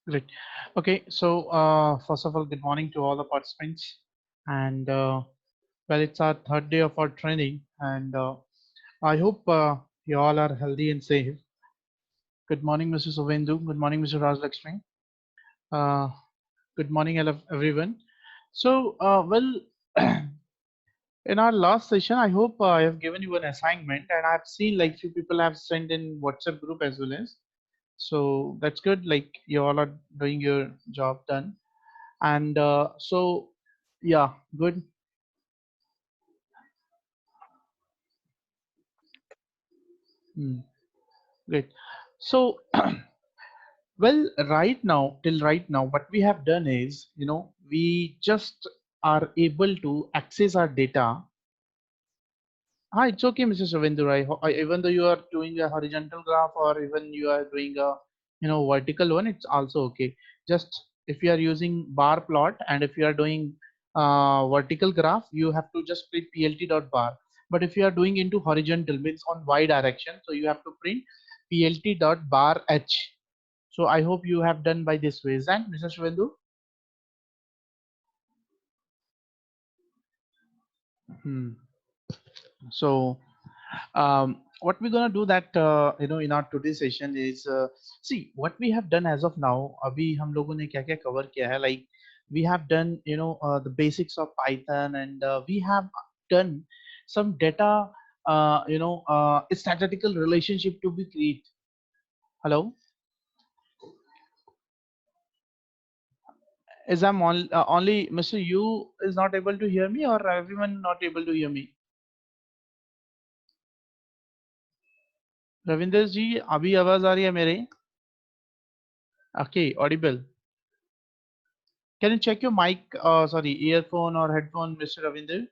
Great. Okay, so first of all, good morning to all the participants. And well, it's our third day of our training, and I hope you all are healthy and safe. Good morning, Mr. Sovendu. Good morning, Mr. Rajlakshmi. Uh, Good morning, everyone. So, well, in our last session, I hope I have given you an assignment, and I've seen like few people have sent in WhatsApp group as well as. So that's good. Like you all are doing your job done. And so yeah, good. Hmm, great. So well, right now what we have done is, we just are able to access our data. Hi, it's okay, Mr. Savindur. Even though you are doing a horizontal graph or even you are doing a vertical one, it's also okay. Just if you are using bar plot and if you are doing vertical graph, you have to just print plt dot bar. But if you are doing into horizontal, means on y direction, so you have to print plt dot bar h. So I hope you have done by this way, is that Mr. Shivendu? Hmm. So what we're gonna do that in our today's session is see what we have done as of now. अभी हम लोगों ने क्या क्या cover किया है, like we have done the basics of Python, and we have done some data statistical relationship to be created. Hello, is I'm only Mr. You is not able to hear me, or everyone not able to hear me? Ravinder जी, अभी आवाज आ रही है मेरे? Okay, audible. Can you check your mic, sorry, earphone or headphone, Mr. Ravinder?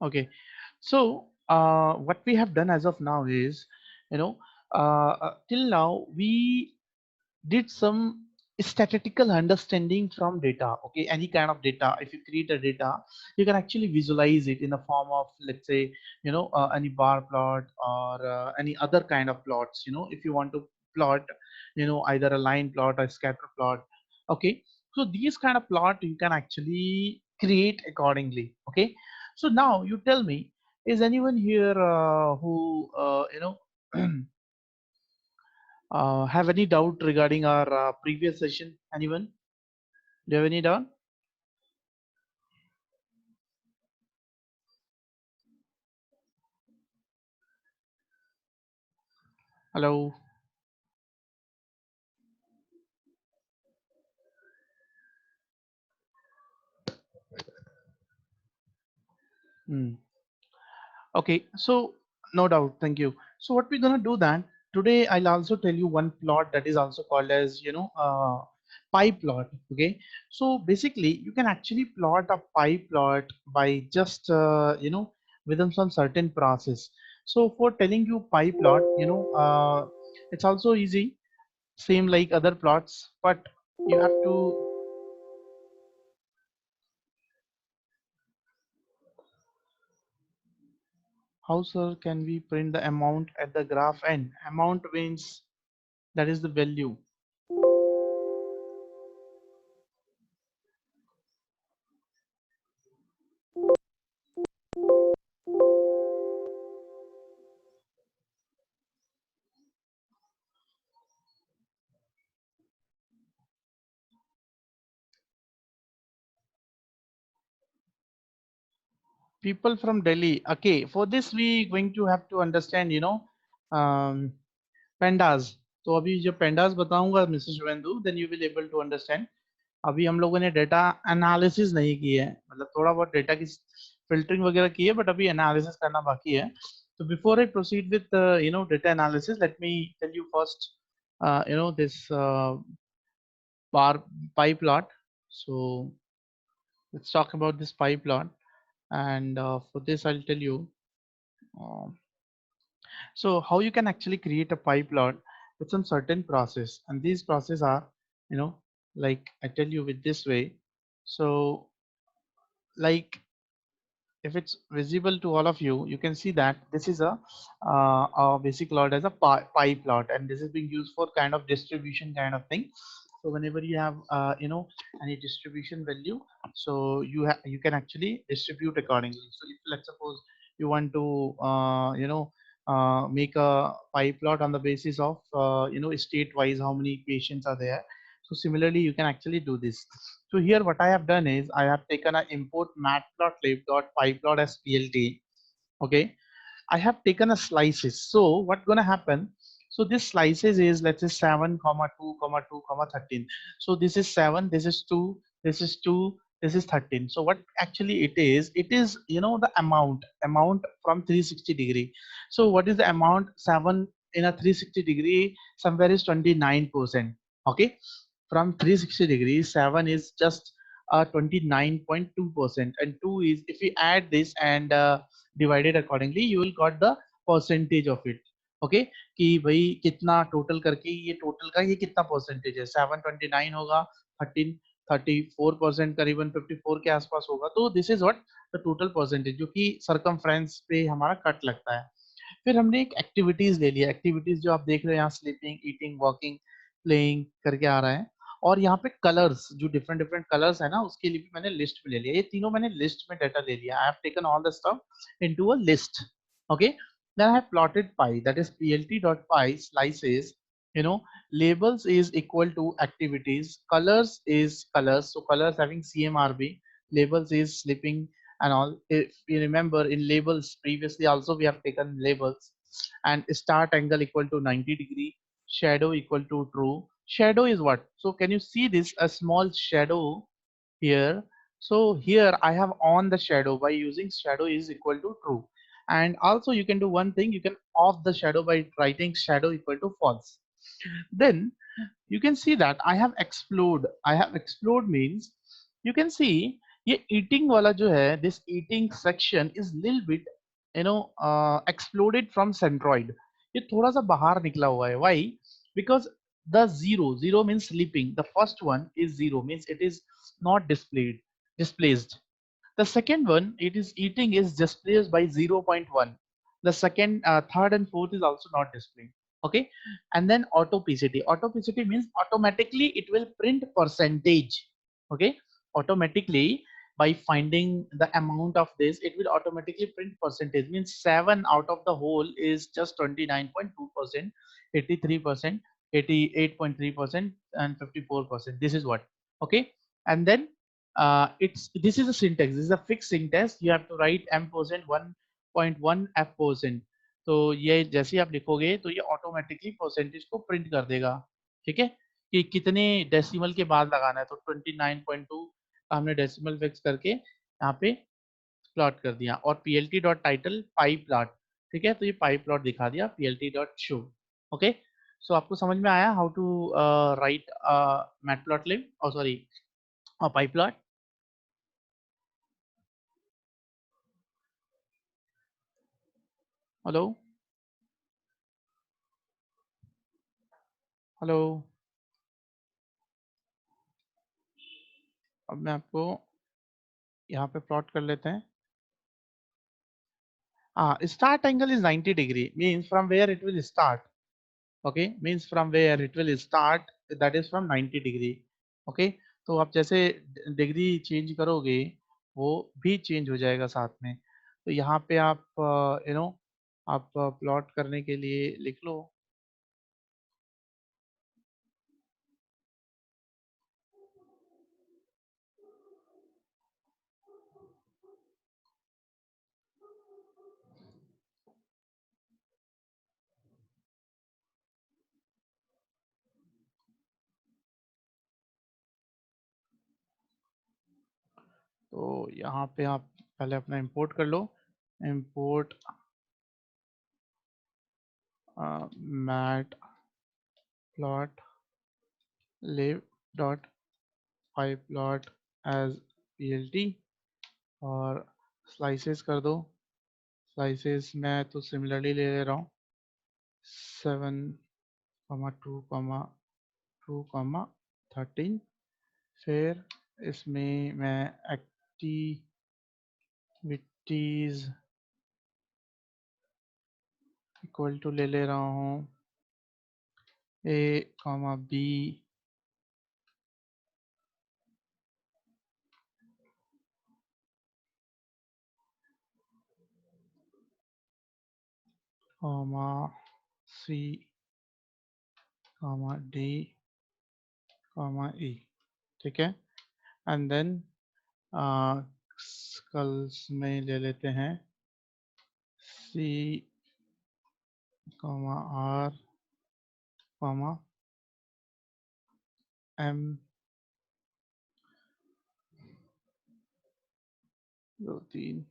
Okay. So, what we have done as of now is, till now we did some statistical understanding from data. Okay, any kind of data. If you create a data, you can actually visualize it in the form of, let's say, any bar plot or any other kind of plots. If you want to plot, either a line plot or scatter plot. Okay, so these kind of plot you can actually create accordingly. Okay, so now you tell me, is anyone here who have any doubt regarding our previous session? Anyone? Do you have any doubt? Hello. Hmm. Okay, so no doubt. Thank you. So what we're gonna do then today, I'll also tell you one plot that is also called as pie plot. Okay, so basically you can actually plot a pie plot by just within some certain process. So for telling you pie plot, it's also easy, same like other plots, but you have to. How, sir, can we print the amount at the graph end? Amount means that is the value. People from Delhi. Okay, for this we going to have to understand, um, pandas. तो अभी जब pandas बताऊंगा mister Shivendu, then you will able to understand. अभी हम लोगों ने data analysis नहीं की है, मतलब थोड़ा बहुत डेटा की फिल्टरिंग वगैरह की है, बट अभी एनालिसिस करना बाकी है. So before I proceed with data analysis, let me tell you first this bar pie plot. So let's talk about this pie plot, and for this I'll tell you. Um, so how you can actually create a pie plot with some certain process, and these process are, you know, like I tell you with this way. So like if it's visible to all of you, you can see that this is a basic plot as a pie plot, and this is being used for kind of distribution kind of thing. So whenever you have any distribution value, so you can actually distribute accordingly. So if let's suppose you want to make a pie plot on the basis of state wise how many patients are there. So similarly you can actually do this. So here what I have done is I have taken an import matplotlib.pyplot as plt. Okay, I have taken a slices. So what's gonna happen? So this slices is, let's say 7 comma 2 comma 2 comma 13. So this is 7, this is 2, this is 2, this is 13. So what actually it is the amount from 360 degree. So what is the amount? 7 in a 360 degree somewhere is 29%. Okay, from 360 degrees 7 is just 29.2%, and 2 is, if we add this and divide it accordingly, you will got the percentage of it. Okay कि भाई कितना total करके ये total का ये कितना percentage है, 729 होगा, 13 34% करीबन 54 के आसपास होगा. तो this is what the total percentage जो कि सरकमफ्रेंस पे हमारा कट लगता है. फिर हमने एक एक्टिविटीज ले लिया. एक्टिविटीज जो आप देख रहे हैं यहाँ, स्लीपिंग, ईटिंग, वॉकिंग, प्लेइंग करके आ रहा है. और यहाँ पे कलर्स जो डिफरेंट डिफरेंट कलर्स है ना, उसके लिए भी मैंने लिस्ट में ले लिया. ये तीनों मैंने लिस्ट में डाटा ले लिया. I have taken all the stuff into a list. Okay, then I have plotted pie, that is plt.py slices. Labels is equal to activities, colors is colors, so colors having cmrb, labels is sleeping and all. If you remember in labels previously also we have taken labels. And start angle equal to 90 degree, shadow equal to true. Shadow is what? So can you see this, a small shadow here? So here I have on the shadow by using shadow is equal to true. And also you can do one thing, you can off the shadow by writing shadow equal to false. Then you can see that I have explode means, you can see ये eating वाला जो है, this eating section is little bit exploded from centroid. ये थोड़ा सा बाहर निकला हुआ है. Why? Because the zero means sleeping, the first one is zero means it is not displaced. The second one, it is eating, is displaced by zero point 0.1. The second, third and fourth is also not displayed. Okay. And then autopacity. Autopacity means automatically it will print percentage. Okay. Automatically, by finding the amount of this, it will automatically print percentage. Means 7 out of the whole is just 29.2%, 83%, 88.3%, and 54%. This is what. Okay. And then it's this is a syntax, this is a fixed syntax. You have to write m percent 1.1 f percent. तो ये जैसे ही आप लिखोगे तो ये automatically percentage को print कर देगा. ठीक है, कि कितने डेसिमल के बाद लगाना है. तो 29.2 का हमने डेसिमल फिक्स करके यहाँ पे प्लॉट कर दिया. और plt डॉट टाइटल पाई प्लॉट. ठीक है, तो ये पाई प्लॉट दिखा दिया plt डॉट शो. ओके, सो आपको समझ में आया हाउ टू राइट मैटप्लॉटलिब, और सॉरी पाई प्लॉट. Hello hello. अब मैं आपको यहाँ पे प्लॉट कर लेते हैं. Start angle is 90 degree, means from where it will start. Okay, means from where it will start, that is from 90 degree. Okay, तो आप जैसे डिग्री चेंज करोगे वो भी चेंज हो जाएगा साथ में. तो यहाँ पे आप आप प्लॉट करने के लिए लिख लो. तो यहाँ पे आप पहले अपना इंपोर्ट कर लो. Import matplotlib dot pyplot as plt, और स्लाइसेस कर दो. स्लाइसेस मैं तो सिमिलरली ले ले रहा हूँ 7,2,2,13. फिर इसमें मैं एक्टिविटी activities इक्वल टू ले रहा हूँ a comma b comma c comma d comma e, ठीक है। एंड देन स्कल्स में ले लेते हैं c comma r comma m 2 3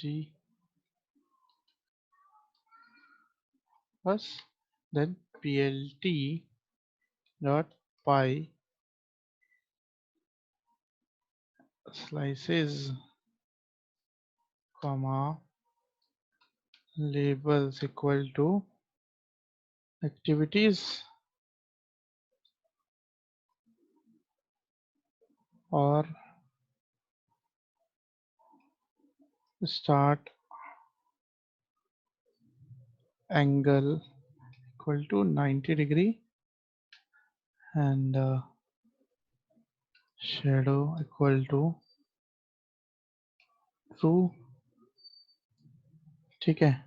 g बस। Then plt dot py slices comma labels equal to activities or start angle equal to 90 degree and shadow equal to true, ठीक है।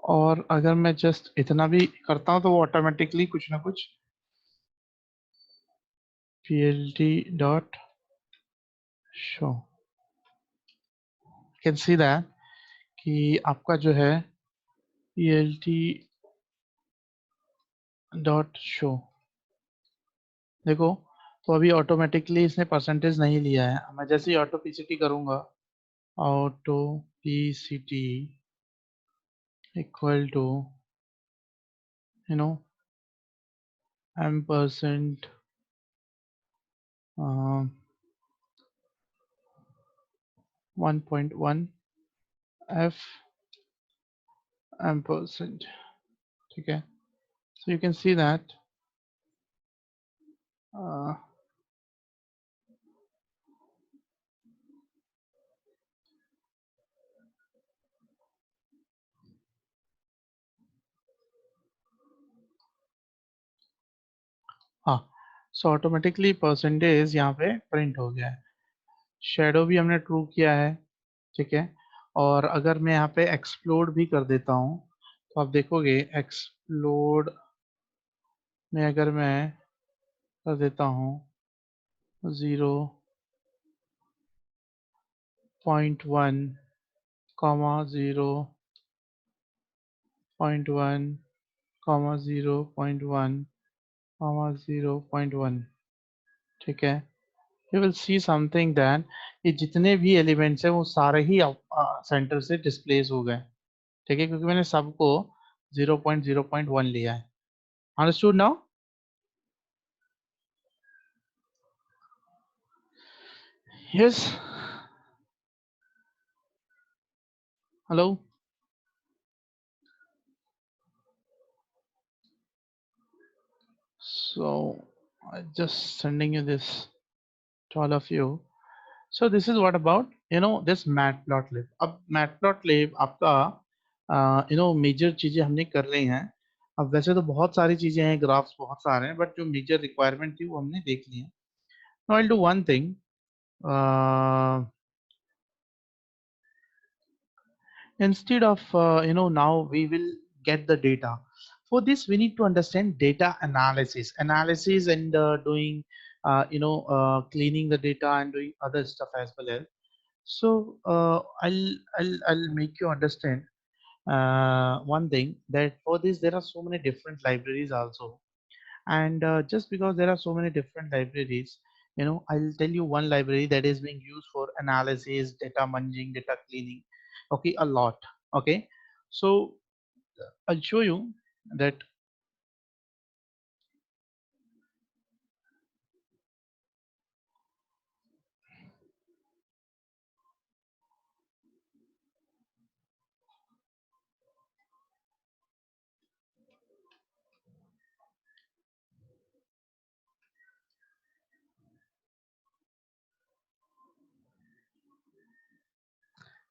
और अगर मैं जस्ट इतना भी करता हूँ तो वो ऑटोमेटिकली कुछ ना कुछ plt dot show can see that कि आपका जो है plt dot show देखो, तो अभी ऑटोमेटिकली इसने परसेंटेज नहीं लिया है। मैं जैसे ही ऑटो पीसीटी करूंगा, auto PCT equal to you know m% 1.1 f m%, ठीक है। so you can see that uh, हाँ, सो ऑटोमेटिकली परसेंटेज यहाँ पे प्रिंट हो गया है। शेडो भी हमने ट्रू किया है, ठीक है। और अगर मैं यहाँ पे एक्सप्लोड भी कर देता हूँ तो आप देखोगे एक्सप्लोड में अगर मैं कर देता हूँ 0.1 कॉमा 0.1 कॉमा 0.1 कॉमा 0.1, ठीक है। You will see something that ये जितने भी एलिमेंट्स हैं वो सारे ही सेंटर से डिस्प्लेस हो गए, ठीक है, क्योंकि मैंने सबको 0.0.1 लिया है। Understood now? Yes, hello. So I just sending you this to all of you. So this is what about this matplotlib. अब matplotlib आपका मेजर चीजें हमने कर ली हैं। अब वैसे तो बहुत सारी चीजें हैं, ग्राफ्स बहुत सारे हैं, बट जो मेजर रिक्वायरमेंट थी वो हमने देख ली है। Now I'll do one thing. Instead of now we will get the data. For this we need to understand data analysis and doing cleaning the data and doing other stuff as well as. So I'll make you understand one thing, that for this there are so many different libraries also. And just because there are so many different libraries, I'll tell you one library that is being used for analysis, data munging, data cleaning, okay, a lot. Okay, so I'll show you that.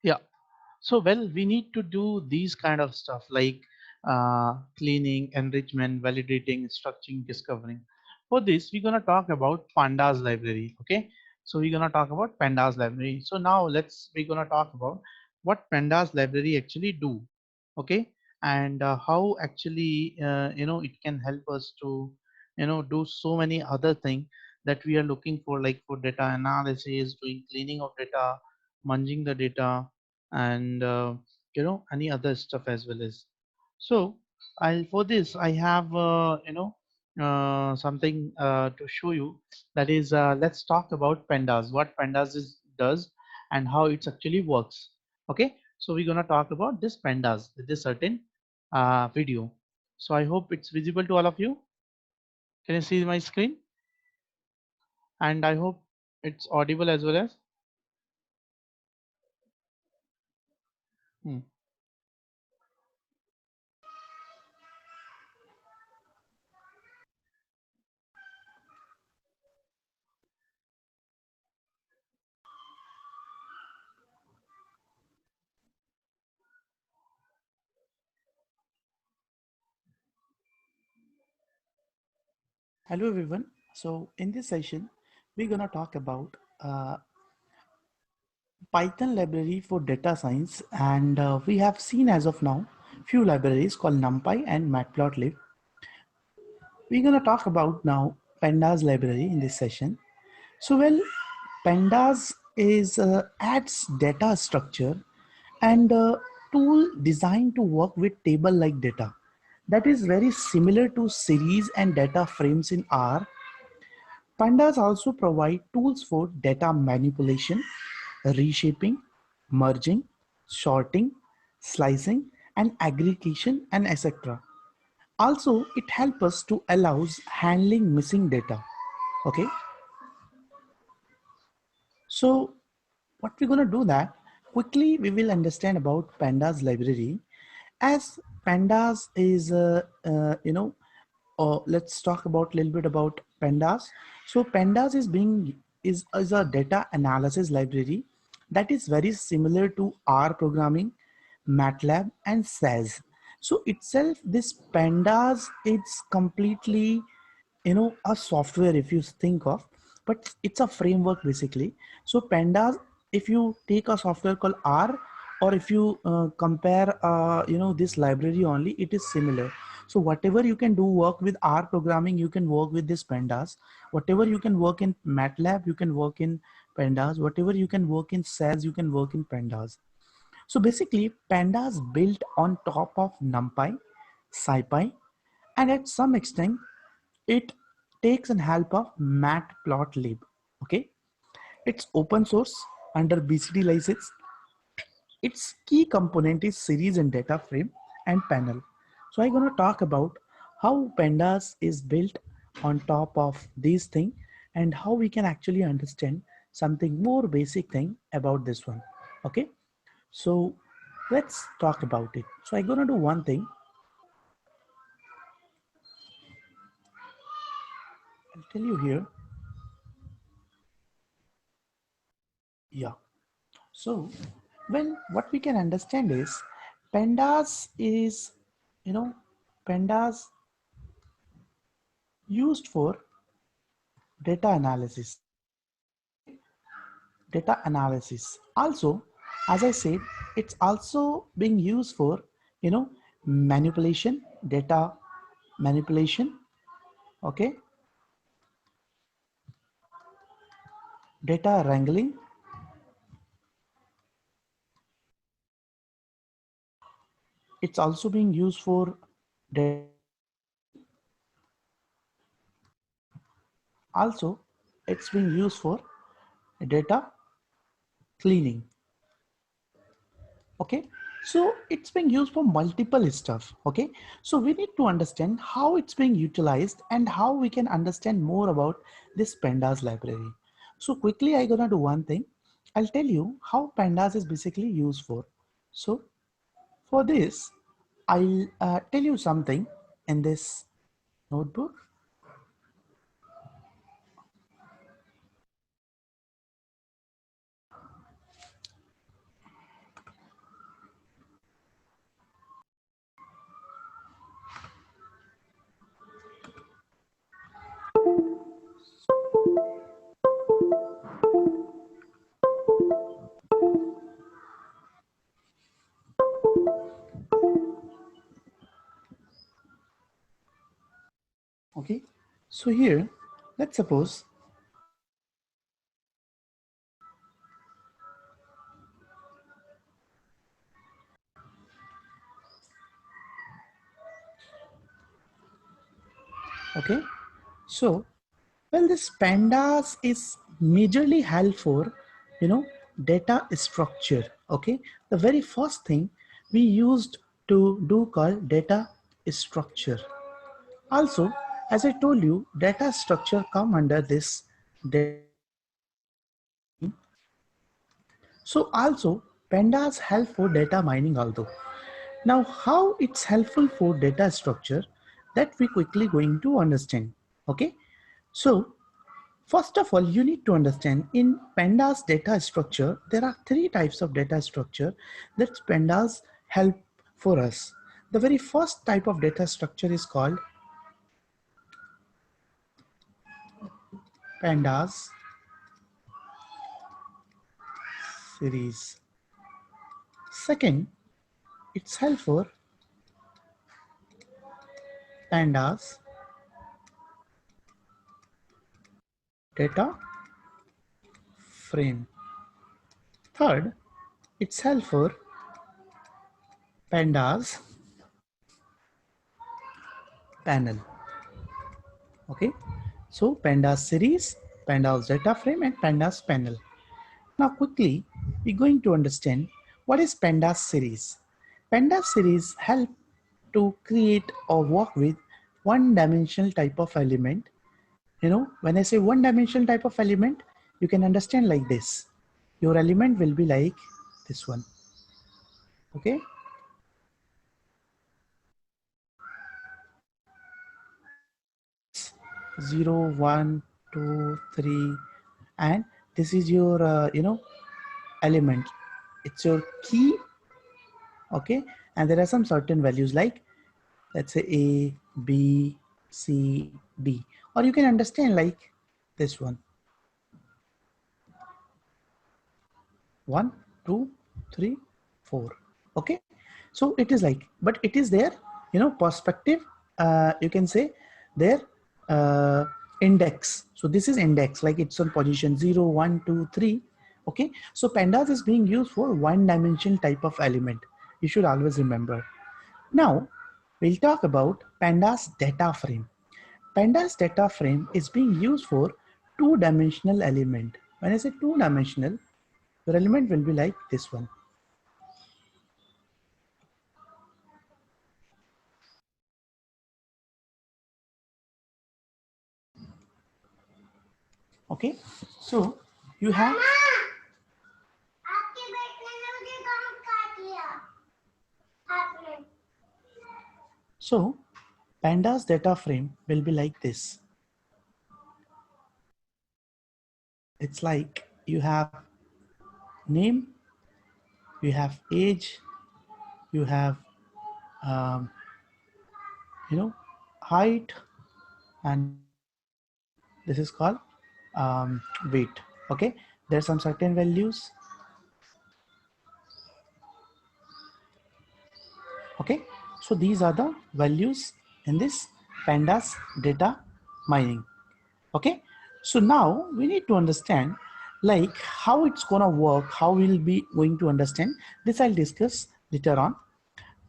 Yeah. So, well, we need to do these kind of stuff like cleaning, enrichment, validating, structuring, discovering. For this, we're gonna talk about Pandas library. Okay. So we're gonna talk about Pandas library. So now we're gonna talk about what Pandas library actually do. Okay. And how actually it can help us to do so many other things that we are looking for, like for data analysis, doing cleaning of data, munging the data, and any other stuff as well as. So I'll for this I have something to show you. That is, let's talk about Pandas, what Pandas does and how it actually works. Okay, so we're gonna talk about this Pandas with this certain video. So I hope it's visible to all of you. Can you see my screen? And I hope it's audible as well as. Hmm. Hello everyone. So in this session, we're gonna talk about Python library for data science, and we have seen as of now few libraries called NumPy and Matplotlib. We're gonna talk about now Pandas library in this session. So well, Pandas is adds data structure and a tool designed to work with table-like data that is very similar to series and data frames in R. Pandas also provide tools for data manipulation, reshaping, merging, sorting, slicing, and aggregation, and etc. Also, it helps us to allows handling missing data. Okay, so what we're going to do that quickly we will understand about Pandas library. As Pandas is let's talk about a little bit about Pandas. So Pandas is a data analysis library that is very similar to R programming, MATLAB, and SAS. So itself, this Pandas, it's completely a software if you think of, but it's a framework basically. So Pandas, if you take a software called R, or if you compare this library only, it is similar. So whatever you can do work with R programming, you can work with this Pandas. Whatever you can work in MATLAB, you can work in Pandas. Whatever you can work in SAS, you can work in Pandas. So basically, Pandas built on top of NumPy, SciPy, and at some extent, it takes an help of Matplotlib. Okay, it's open source under BCD license. Its key component is series and data frame and panel. So I'm going to talk about how Pandas is built on top of these things and how we can actually understand something more basic thing about this one. Okay, so let's talk about it. So I'm going to do one thing. I'll tell you here. Yeah. So, well, what we can understand is pandas is, you know, pandas used for data analysis. Okay, data analysis. Also, as I said, it's also being used for, manipulation, data manipulation. Okay, data wrangling. It's also being used for data. Also, it's being used for data cleaning. Okay, so it's being used for multiple stuff. Okay, so we need to understand how it's being utilized and how we can understand more about this Pandas library. So quickly I'm gonna do one thing. I'll tell you how Pandas is basically used for. So for this, I'll tell you something in this notebook. So here, let's suppose okay. So well, this pandas is majorly held for, data structure. Okay, the very first thing we used to do called data structure. Also, as I told you, data structure come under this data mining. So also pandas help for data mining also. Now how it's helpful for data structure, that we quickly going to understand. Okay, so first of all, you need to understand in pandas data structure, there are three types of data structure that pandas help for us. The very first type of data structure is called pandas series. Second, it's help for pandas data frame. Third, it's help for pandas panel. Okay, so pandas series, pandas data frame, and pandas panel. Now quickly, we're going to understand what is pandas series. Pandas series help to create or work with one dimensional type of element. When I say one dimensional type of element, you can understand like this. Your element will be like this one. Okay. It's 0, 1, 2, 3, and this is your, element. It's your key. Okay. And there are some certain values like, let's say A, B, C, D, or you can understand like this one, 1, 2, 3, 4. Okay, so it is like, but it is there, perspective, you can say there, uh, index. So this is index, like it's on position 0, 1, 2, 3. Okay, so pandas is being used for one dimension type of element. You should always remember. Now we'll talk about pandas data frame. Pandas data frame is being used for two-dimensional element. When I say two-dimensional, your element will be like this one. Okay, so you have, so pandas data frame will be like this. It's like you have name, you have age, you have um, height, and this is called weight. Okay, there are some certain values. Okay, so these are the values in this pandas data mining. Okay, so now we need to understand like how it's gonna work, how we'll be going to understand this. I'll discuss later on.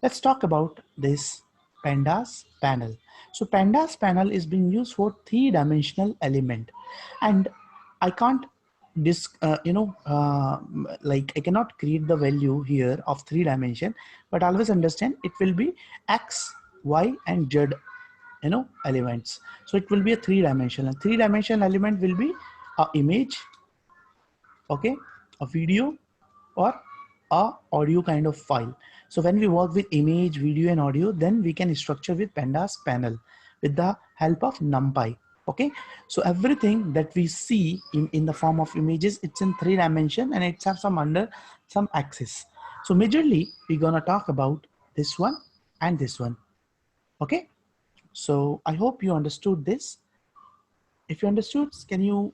Let's talk about this pandas panel. So pandas panel is being used for three-dimensional element, and I can't like I cannot create the value here of three dimension, but always understand it will be x, y, and z, elements. So it will be a three-dimensional. Three-dimensional element will be a image, okay, a video, or a audio kind of file. So when we work with image, video, and audio, then we can structure with pandas panel with the help of numpy. Okay, so everything that we see in the form of images, it's in three dimension and it's have some under some axis. So majorly we're gonna talk about this one and this one. Okay, so I hope you understood this. If you understood, can you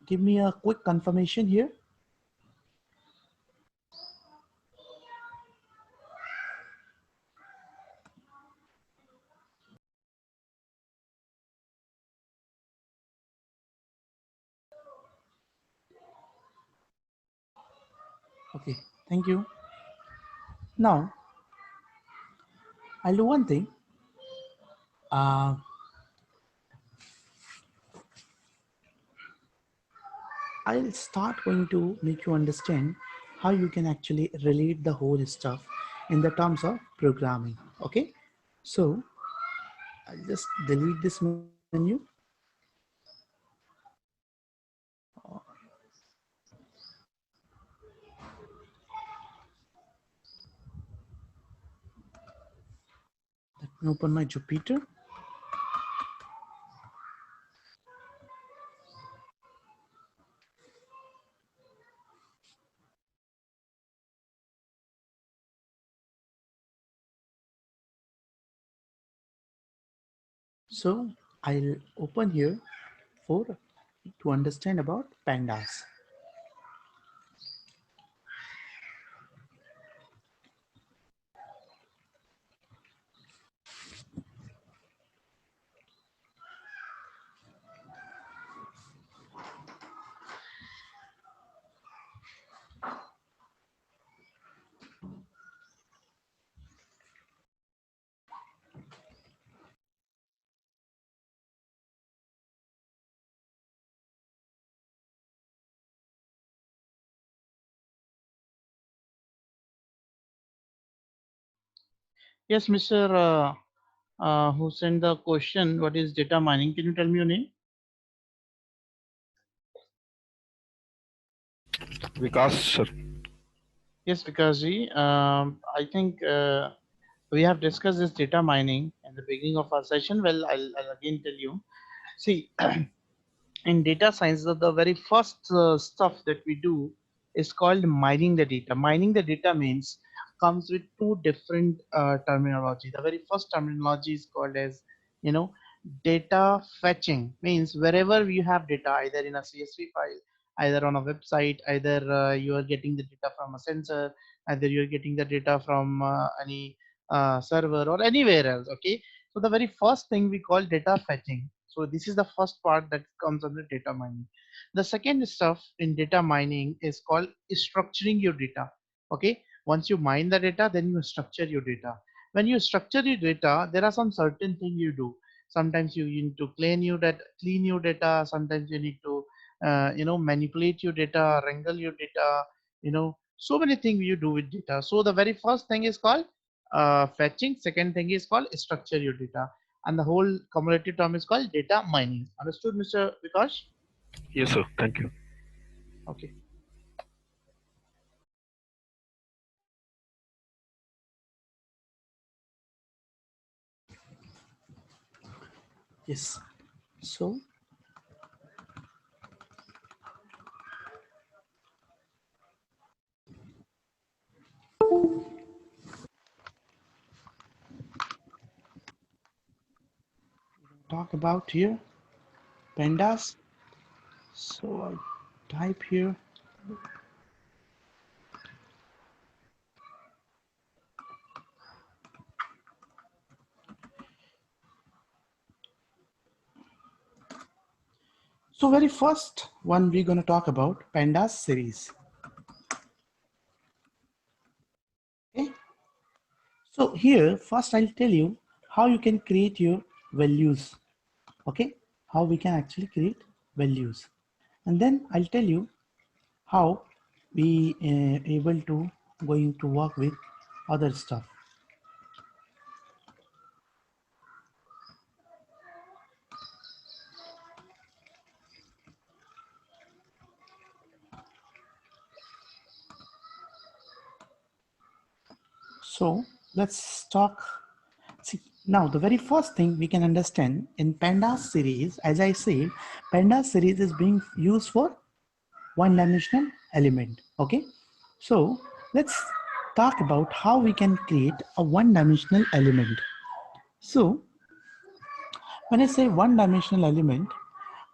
give me a quick confirmation here? Okay, thank you. Now, I'll do one thing. Uh, I'll start going to make you understand how you can actually relate the whole stuff in the terms of programming. Okay, so I'll just delete this menu. Let me open my Jupyter. So I'll open here for to understand about pandas. Yes, Mr. Who sent the question, what is data mining? Can you tell me your name? Vikas, sir. Yes, Vikasji. I think we have discussed this data mining in the beginning of our session. Well, I'll again tell you. See, in data science, the very first stuff that we do is called mining the data. Mining the data means comes with two different terminology. The very first terminology is called as, you know, data fetching. Means wherever you have data, either in a CSV file, either on a website, either you are getting the data from a sensor, either you're getting the data from any server or anywhere else. Okay, so the very first thing we call data fetching. So this is the first part that comes under data mining. The second stuff in data mining is called structuring your data. Okay, once you mine the data, then you structure your data. When you structure your data, there are some certain things you do. Sometimes you need to clean your data. Sometimes you need to, manipulate your data, wrangle your data. So many things you do with data. So the very first thing is called fetching. Second thing is called structure your data, and the whole cumulative term is called data mining. Understood, Mr. Vikash? Yes, sir. Thank you. Okay. Yes. So talk about here pandas. So I type here. So very first one we're going to talk about pandas series. Okay. So here first I'll tell you how you can create your values. Okay, how we can actually create values, and then I'll tell you how we able to going to work with other stuff. So let's talk. See, now the very first thing we can understand in pandas series, as I said, pandas series is being used for one-dimensional element. Okay, so let's talk about how we can create a one-dimensional element. So when I say one-dimensional element,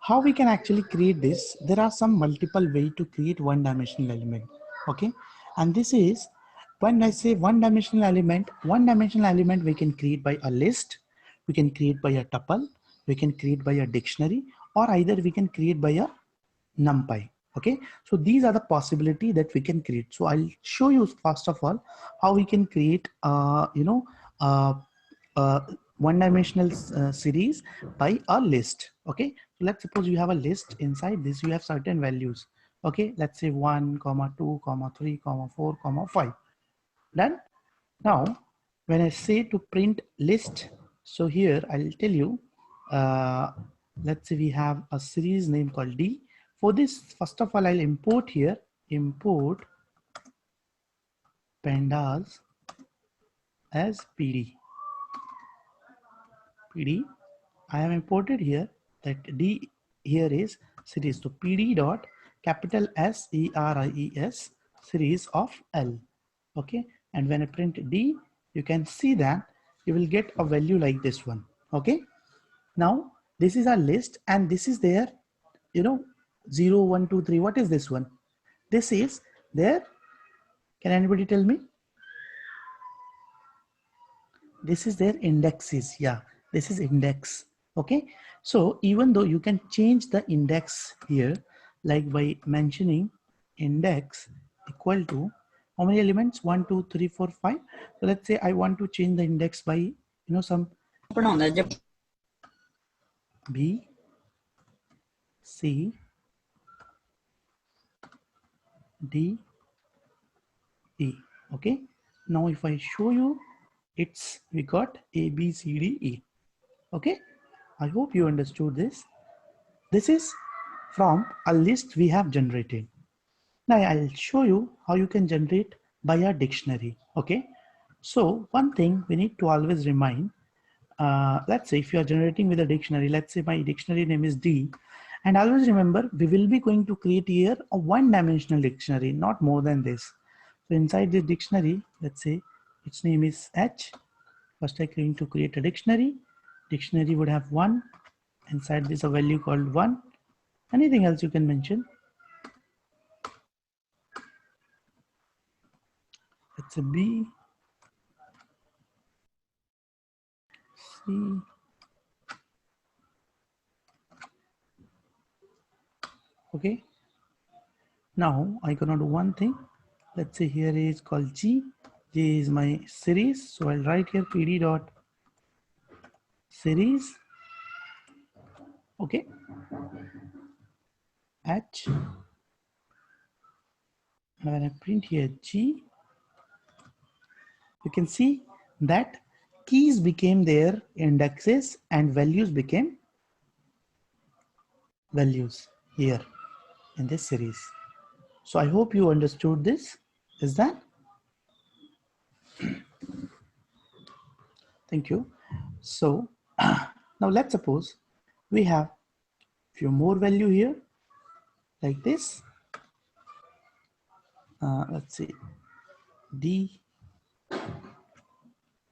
how we can actually create this, there are some multiple way to create one-dimensional element. Okay, and this is when I say one-dimensional element we can create by a list, we can create by a tuple, we can create by a dictionary, or either we can create by a numpy. Okay, so these are the possibility that we can create. So I'll show you first of all how we can create one-dimensional series by a list. Okay, so let's suppose you have a list. Inside this you have certain values. Okay, let's say 1, 2, 3, 4, 5. Done. Now when I say to print list, so here I'll tell you, let's say we have a series name called D. For this, first of all, I'll import here, import pandas as PD. I have imported here that D here is series. So PD dot capital SERIES series of L. Okay, and when I print D, you can see that you will get a value like this one. Okay, now this is our list and this is there, 0, 1, 2, 3. What is this one? This is there. Can anybody tell me? This is their indexes. Yeah, this is index. Okay, so even though you can change the index here, like by mentioning index equal to how many elements? 1, 2, 3, 4, 5. So let's say I want to change the index by some B, C, D, E. Okay, now if I show you, we got A, B, C, D, E. Okay, I hope you understood this. This is from a list we have generated. Now I'll show you how you can generate by a dictionary. Okay, so one thing we need to always remind, let's say if you are generating with a dictionary, let's say my dictionary name is D, and always remember we will be going to create here a one-dimensional dictionary, not more than this. So inside the dictionary, let's say its name is H. First I'm going to create a dictionary. Dictionary would have 1. Inside this a value called 1. Anything else you can mention? It's a B, C. Okay. Now I'm gonna do one thing. Let's say here is called G. G is my series. So I'll write here PD dot series. Okay. H. And when I print here G, you can see that keys became their indexes and values became values here in this series. So I hope you understood this. Is that? Thank you. So now let's suppose we have few more value here like this. Let's see, D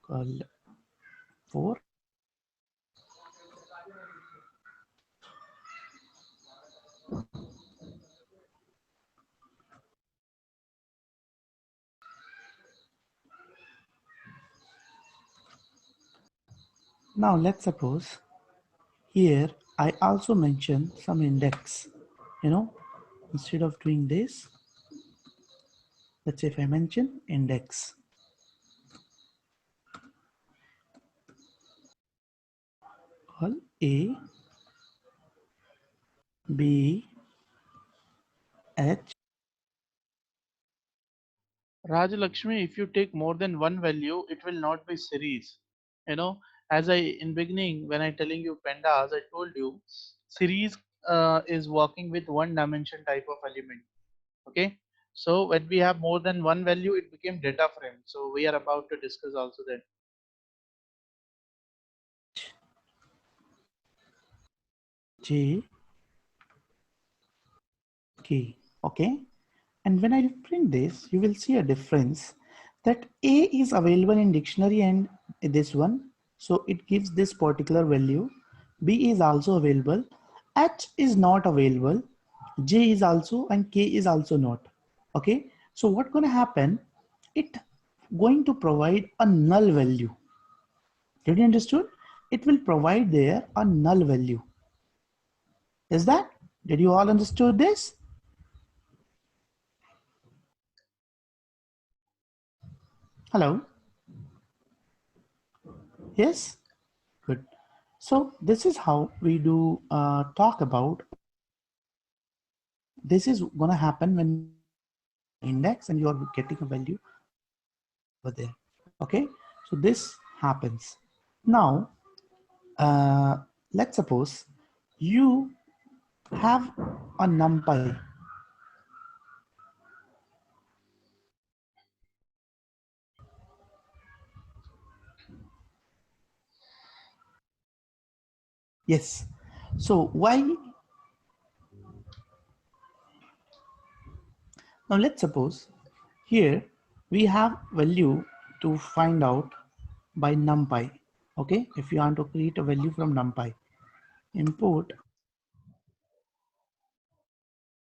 called 4. Now let's suppose here I also mention some index, instead of doing this, let's say if I mention index, call A, B, H. Raj Lakshmi, if you take more than one value, it will not be series. As I in beginning when I telling you pandas, I told you series is working with one dimension type of element. Okay, so when we have more than one value, it became data frame. So we are about to discuss also that. J, K. Okay, and when I print this, you will see a difference that A is available in dictionary and this one, so it gives this particular value. B is also available, H is not available, J is also, and K is also not. Okay, so what's going to happen, it going to provide a null value. Did you understood? It will provide there a null value. Is that, did you all understood this? Hello. Yes. Good. So this is how we do talk about. This is gonna happen when index and you are getting a value over there. Okay. So this happens. Now, let's suppose you have a numpy. Yes. So why? Now let's suppose here we have value to find out by numpy. Okay. If you want to create a value from numpy, import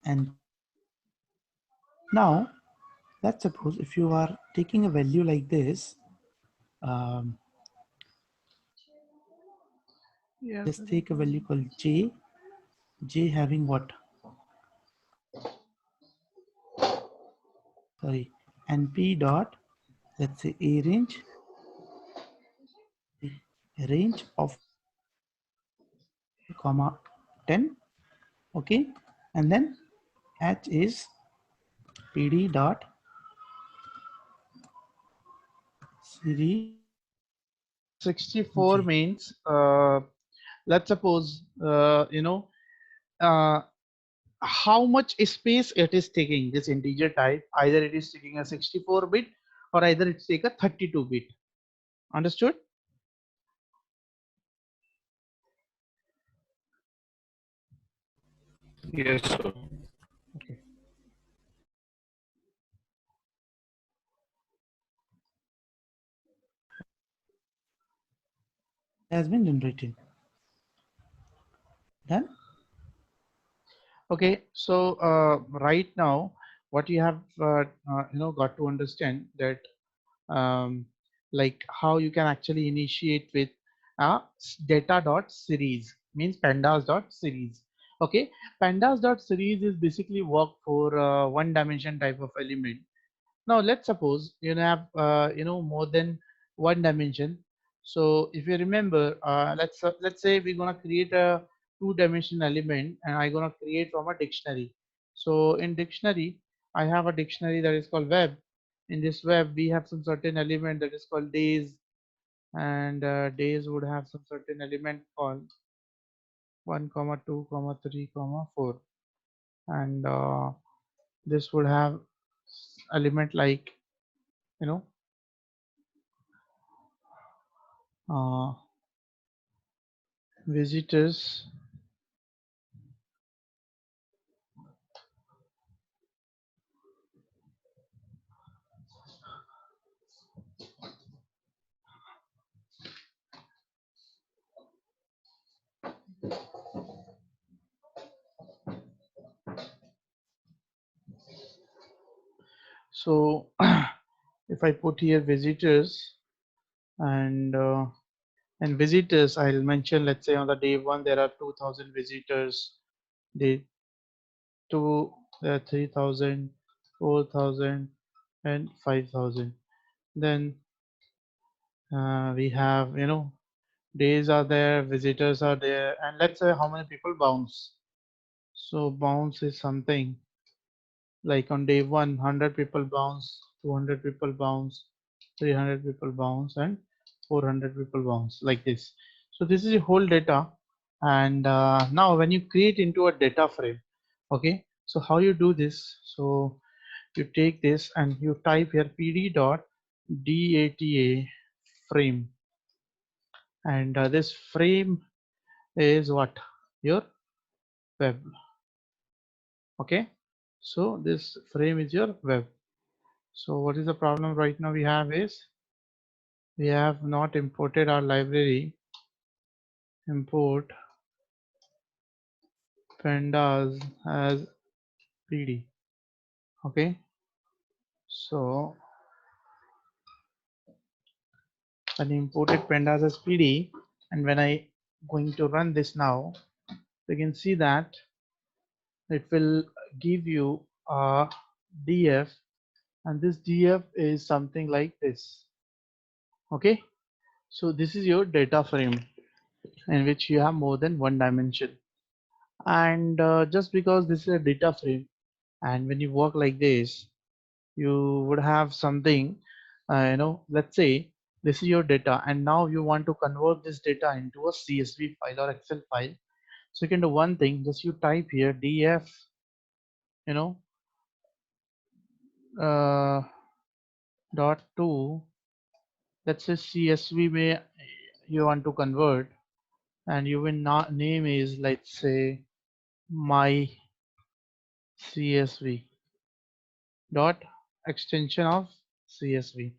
and now let's suppose if you are taking a value like this, um, Yeah. just take a value called j having what? Sorry, and p dot, let's say a range of comma 10. Okay, and then h is pd dot series 64 j. means, let's suppose, uh, how much space it is taking, this integer type. Either it is taking a 64-bit or either it's take a 32-bit. Understood? Yes, sir. Okay. Has been generated. Done. Okay, so right now what you have got to understand that, um, like how you can actually initiate with data dot series, means pandas dot series. Okay, pandas dot series is basically work for one dimension type of element. Now let's suppose you have more than one dimension. So if you remember, let's say we're gonna create a two-dimensional element, and I'm gonna create from a dictionary. So in dictionary, I have a dictionary that is called web. In this web, we have some certain element that is called days, and days would have some certain element called 1, comma 2, comma 3, comma 4, and this would have element like you know uh, visitors. So if I put here visitors, and visitors, I'll mention, let's say on the day one there are 2000 visitors, day two there are 3000, 4000, and 5000. Then we have days are there, visitors are there, and let's say how many people bounce. So bounce is something like on day one, 100 people bounce, 200 people bounce, 300 people bounce, and 400 people bounce, like this. So this is the whole data. And now when you create into a data frame, okay, so how you do this? So you take this and you type here pd dot data frame, and this frame is what? Your web. Okay, so this frame is your web. So what is the problem right now we have is we have not imported our library. Import pandas as pd. Okay, so when I imported pandas as pd, and when I going to run this now, you can see that it will give you a df and this df is something like this. Okay, so this is your data frame in which you have more than one dimension. And just because this is a data frame, and when you work like this, you would have something, let's say this is your data, and now you want to convert this data into a CSV file or Excel file. So you can do one thing, just you type here df, you know, uh, dot to, let's say CSV may you want to convert, and you will not name is, let's say, my CSV dot extension of CSV.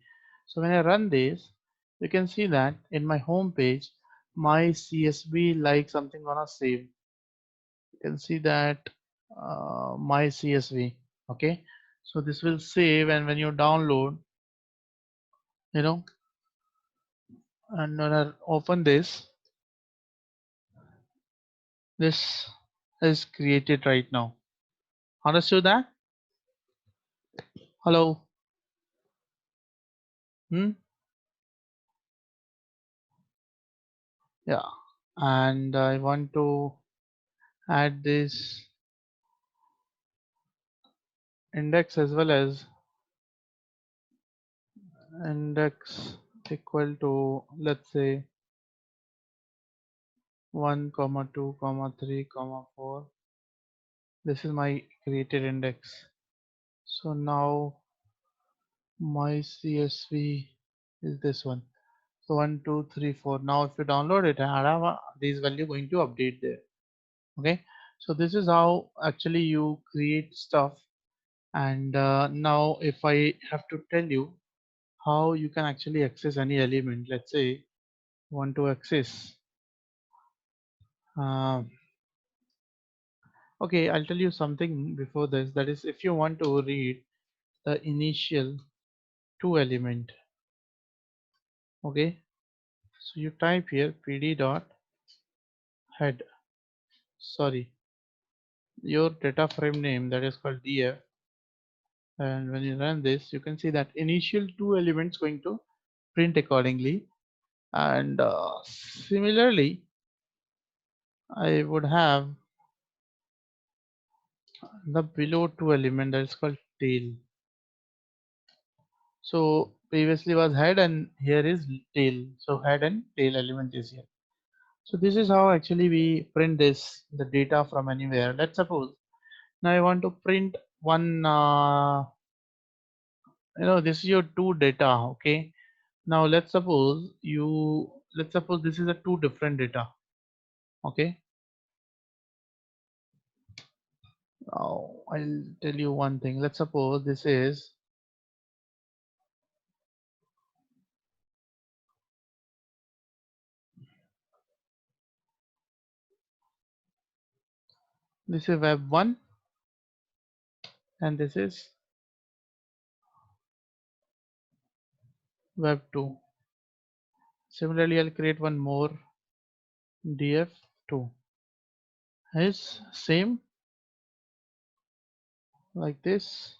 So when I run this, you can see that in my home page, my CSV like something gonna save. You can see that my CSV. Okay, so this will save, and when you download, you know, and when I open this, this is created right now. Understood that? Hello. Hmm? Yeah. And I want to add this index as well as index equal to, let's say, 1 comma 2 comma 3 comma 4. This is my created index. So now my CSV is this one. So 1 2 3 4. Now if you download it, I have these value going to update there. Okay, so this is how actually you create stuff. And now if I have to tell you how you can actually access any element, let's say want to access, um, okay, I'll tell you something before this, that is if you want to read the initial two element. Okay, so you type here pd dot head, sorry, your data frame name, that is called df, and when you run this, you can see that initial two elements going to print accordingly. And similarly, I would have the below two element, that is called tail. So previously was head, and here is tail. So head and tail element is here. So this is how actually we print this, the data from anywhere. Let's suppose now I want to print one, this is your two data. Okay. Now let's suppose this is a two different data. Okay. Now I'll tell you one thing. Let's suppose this is web 1, and this is web 2. Similarly, I'll create one more df2 is same like this.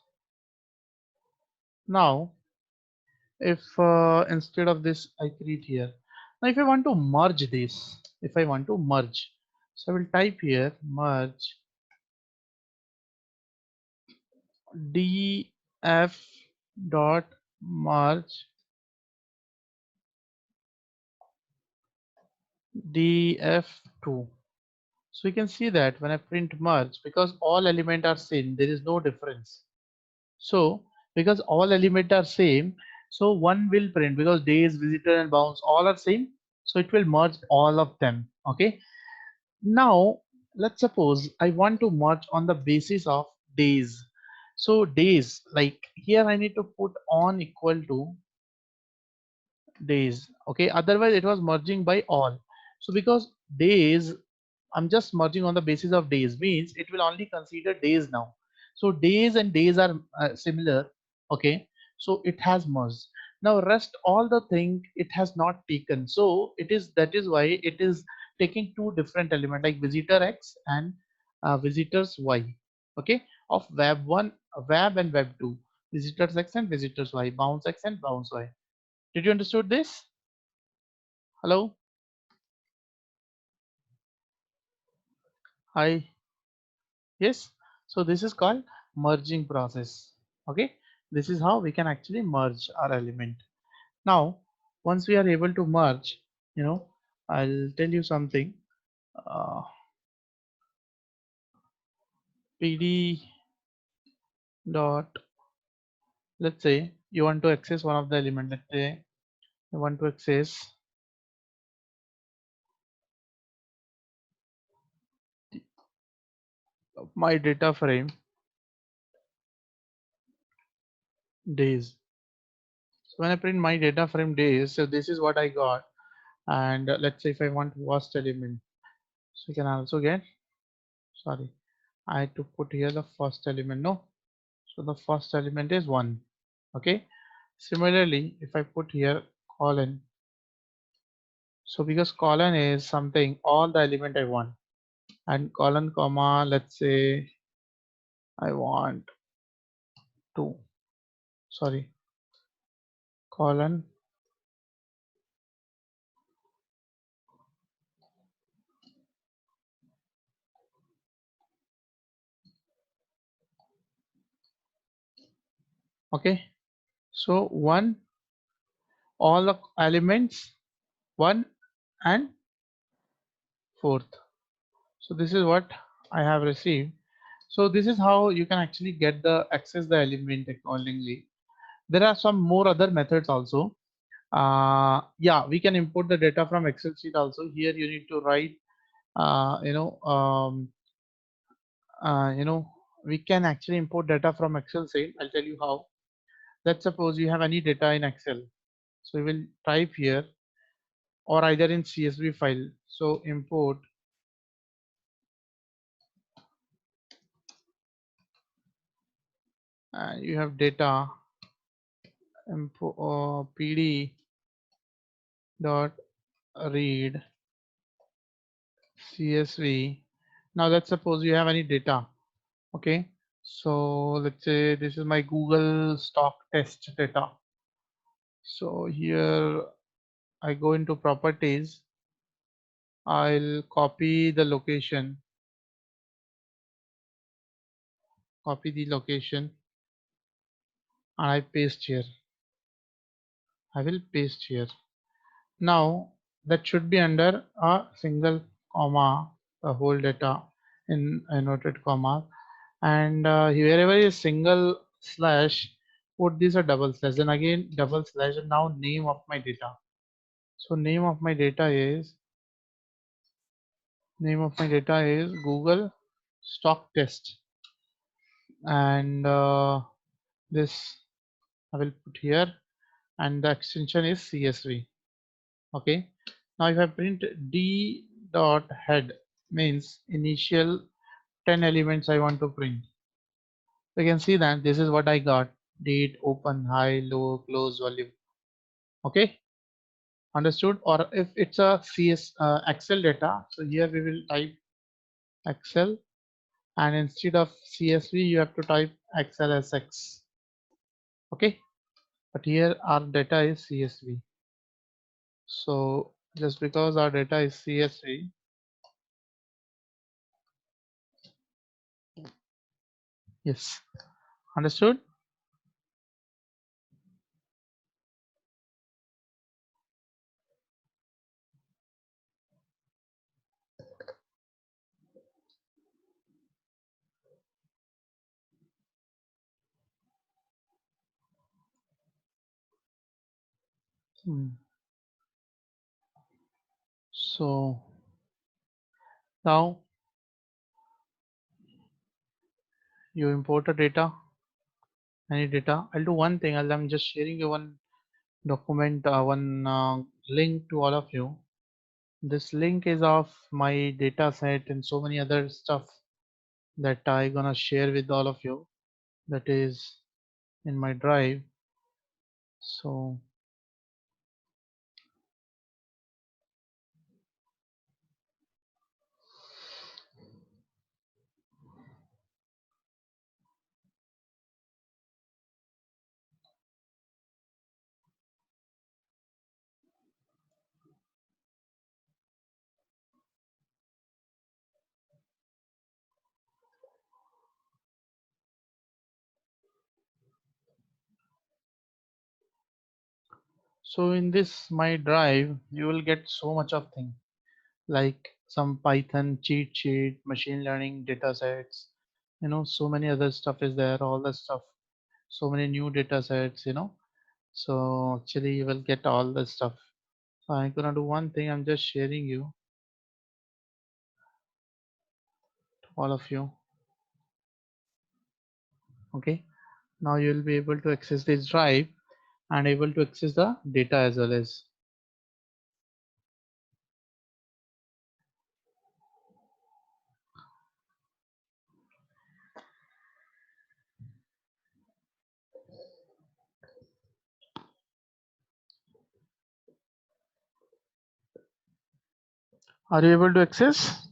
Now if instead of this I create here, now if I want to merge this, if I want to merge, so I will type here merge df dot merge df2. So you can see that when I print merge, because all elements are same, there is no difference. So because all elements are same, so one will print, because days, visitor and bounce all are same, so it will merge all of them. Okay, now let's suppose I want to merge on the basis of days. So days, like here I need to put on equal to days. Okay, otherwise it was merging by all. So because days, I'm just merging on the basis of days, means it will only consider days now. So days and days are similar. Okay, so it has merged. Now rest all the thing it has not taken, so it is, that is why it is taking two different elements like visitor x and visitors y. Okay, of web 1, web and web 2. visitors X and visitors Y, bounce X and bounce Y. Did you understood this? Hello? Hi. Yes. So this is called merging process. Okay. This is how we can actually merge our element. Now, once we are able to merge, I'll tell you something. Uh, PD dot, let's say you want to access one of the element. Let's say you want to access my data frame days. So when I print my data frame days, so this is what I got. And let's say if I want first element, so you can also get, sorry, I had to put here the first element. No, so the first element is 1. Okay. Similarly, if I put here colon, so because colon is something, all the element I want, and colon comma, let's say I want to, sorry, colon, okay. So 1, all the elements 1 and 4th. So this is what I have received. So this is how you can actually get the access the element accordingly. There are some more other methods also. Yeah, we can import the data from Excel sheet also. Here you need to write, uh, you know, um, you know, we can actually import data from Excel sheet. I'll tell you how. Let's suppose you have any data in Excel. So we will type here or either in CSV file. So import you have data PD dot read CSV. Now let's suppose you have any data. Okay, so let's say this is my Google stock test data. So here I go into properties. I'll copy the location, and I paste here. I will paste here. Now that should be under a single comma, the whole data in inverted comma, and wherever is single slash, put this a double slash, then again double slash, and now name of my data. So name of my data is Google stock test, and this I will put here, and the extension is CSV. Okay. Now if I print d dot head, means initial 10 elements I want to print. You can see that this is what I got: date, open, high, low, close, volume. Okay, understood? Or if it's a Excel data, so here we will type Excel, and instead of CSV you have to type XLSX. Okay, but here our data is CSV. So just because our data is CSV, yes, understood? So now you import a data, any data. I'll do one thing. I'm just sharing you one document, one link to all of you. This link is of my data set and so many other stuff that I'm gonna share with all of you. That is in my drive. So So in this my drive you will get so much of thing like some Python cheat sheet, machine learning data sets, so many other stuff is there, all the stuff, so many new data sets. So actually you will get all the stuff. So I'm gonna do one thing, I'm just sharing you to all of you. Okay, now you will be able to access this drive and able to access the data as well as. Are you able to access?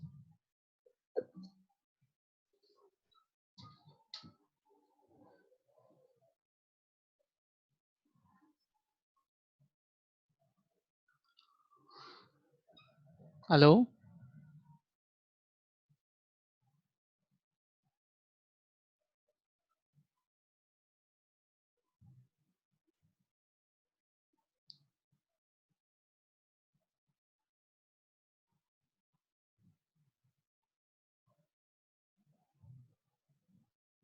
Hello?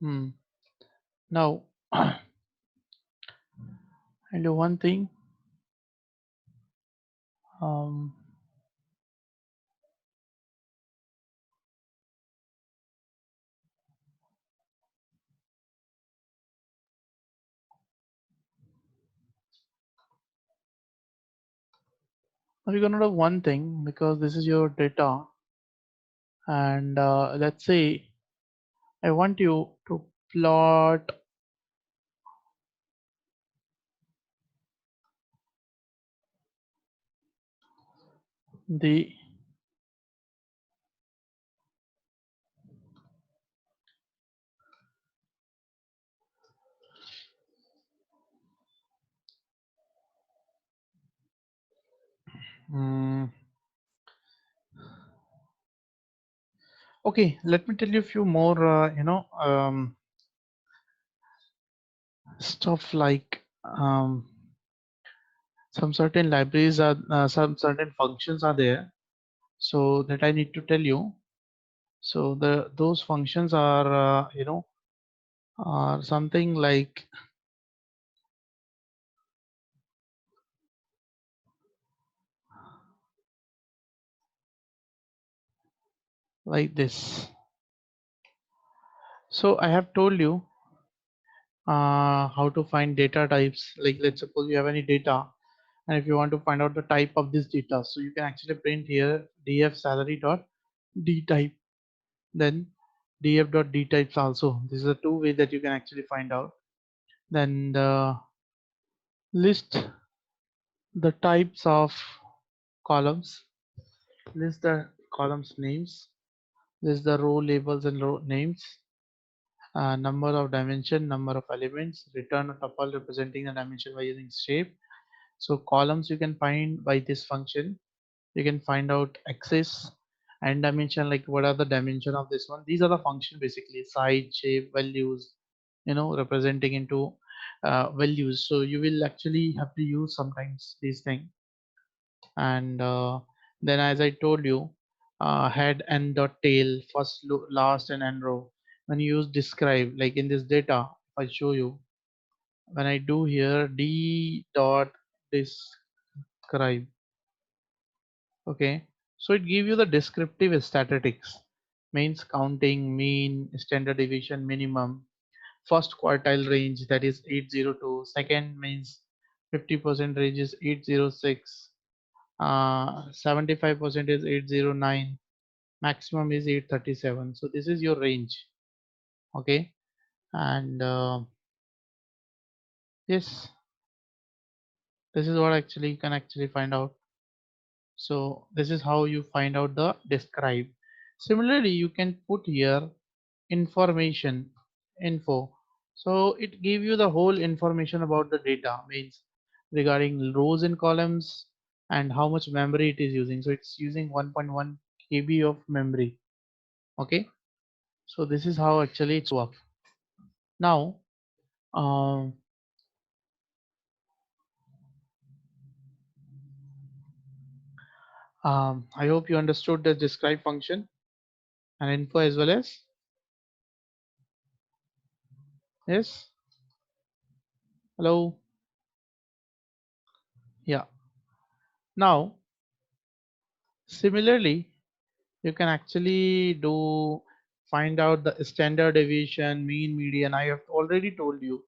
Hmm. Now I'll do one thing. Um, we're gonna do one thing because this is your data, and let's say I want you to plot the mm, okay, let me tell you a few more stuff like some certain libraries are some certain functions are there, so that I need to tell you. So those functions are are something like this. So I have told you how to find data types. Like let's suppose you have any data, and if you want to find out the type of this data, so you can actually print here df salary dot d type, then df dot d types also. This is a two way that you can actually find out. Then the list the types of columns, list the columns names, list the row labels and row names, number of dimension, number of elements, return a tuple representing the dimension by using shape. So columns you can find by this function. You can find out axis and dimension, like what are the dimension of this one. These are the function basically, size, shape, values, representing into values. So you will actually have to use sometimes these things. And then as I told you, head and dot tail, first, last and end row. When you use describe, like in this data, if I show you, when I do here d dot describe, okay, so it give you the descriptive statistics, means counting, mean, standard deviation, minimum, first quartile range, that is 802, second means 50% range is 806, 75% is 809, maximum is 837. So this is your range. Okay, and yes, this is what actually you can actually find out. So this is how you find out the describe. Similarly, you can put here information, info. So it give you the whole information about the data, means regarding rows and columns and how much memory it is using. So it's using 1.1 KB of memory. Okay, so this is how actually it's work. Now, um, I hope you understood the describe function and info as well as yes. Hello. Yeah. Now, similarly, you can actually do find out the standard deviation, mean, median. I have already told you.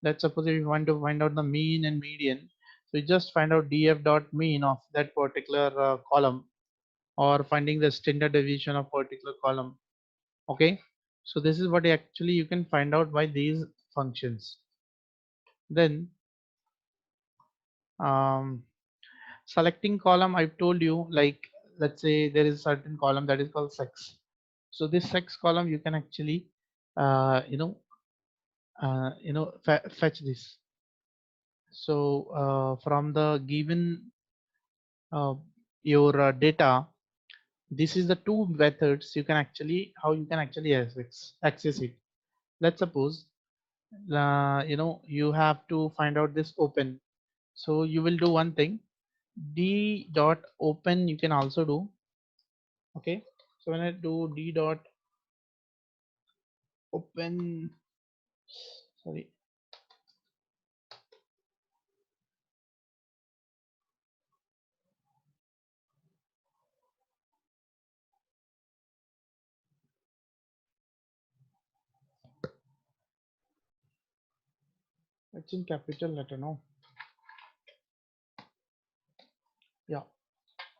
Let's suppose if you want to find out the mean and median, so you just find out df dot mean of that particular column, or finding the standard deviation of particular column. Okay, so this is what actually you can find out by these functions. Then um, selecting column, I've told you, like let's say there is a certain column that is called sex. So this sex column you can actually uh, you know fetch this. So from the given uh, your data, this is the two methods you can actually how you can actually access it. Let's suppose you have to find out this open. So you will do one thing, d dot open you can also do. Okay, so when I do d dot open, sorry, it's in capital letter, no? Yeah,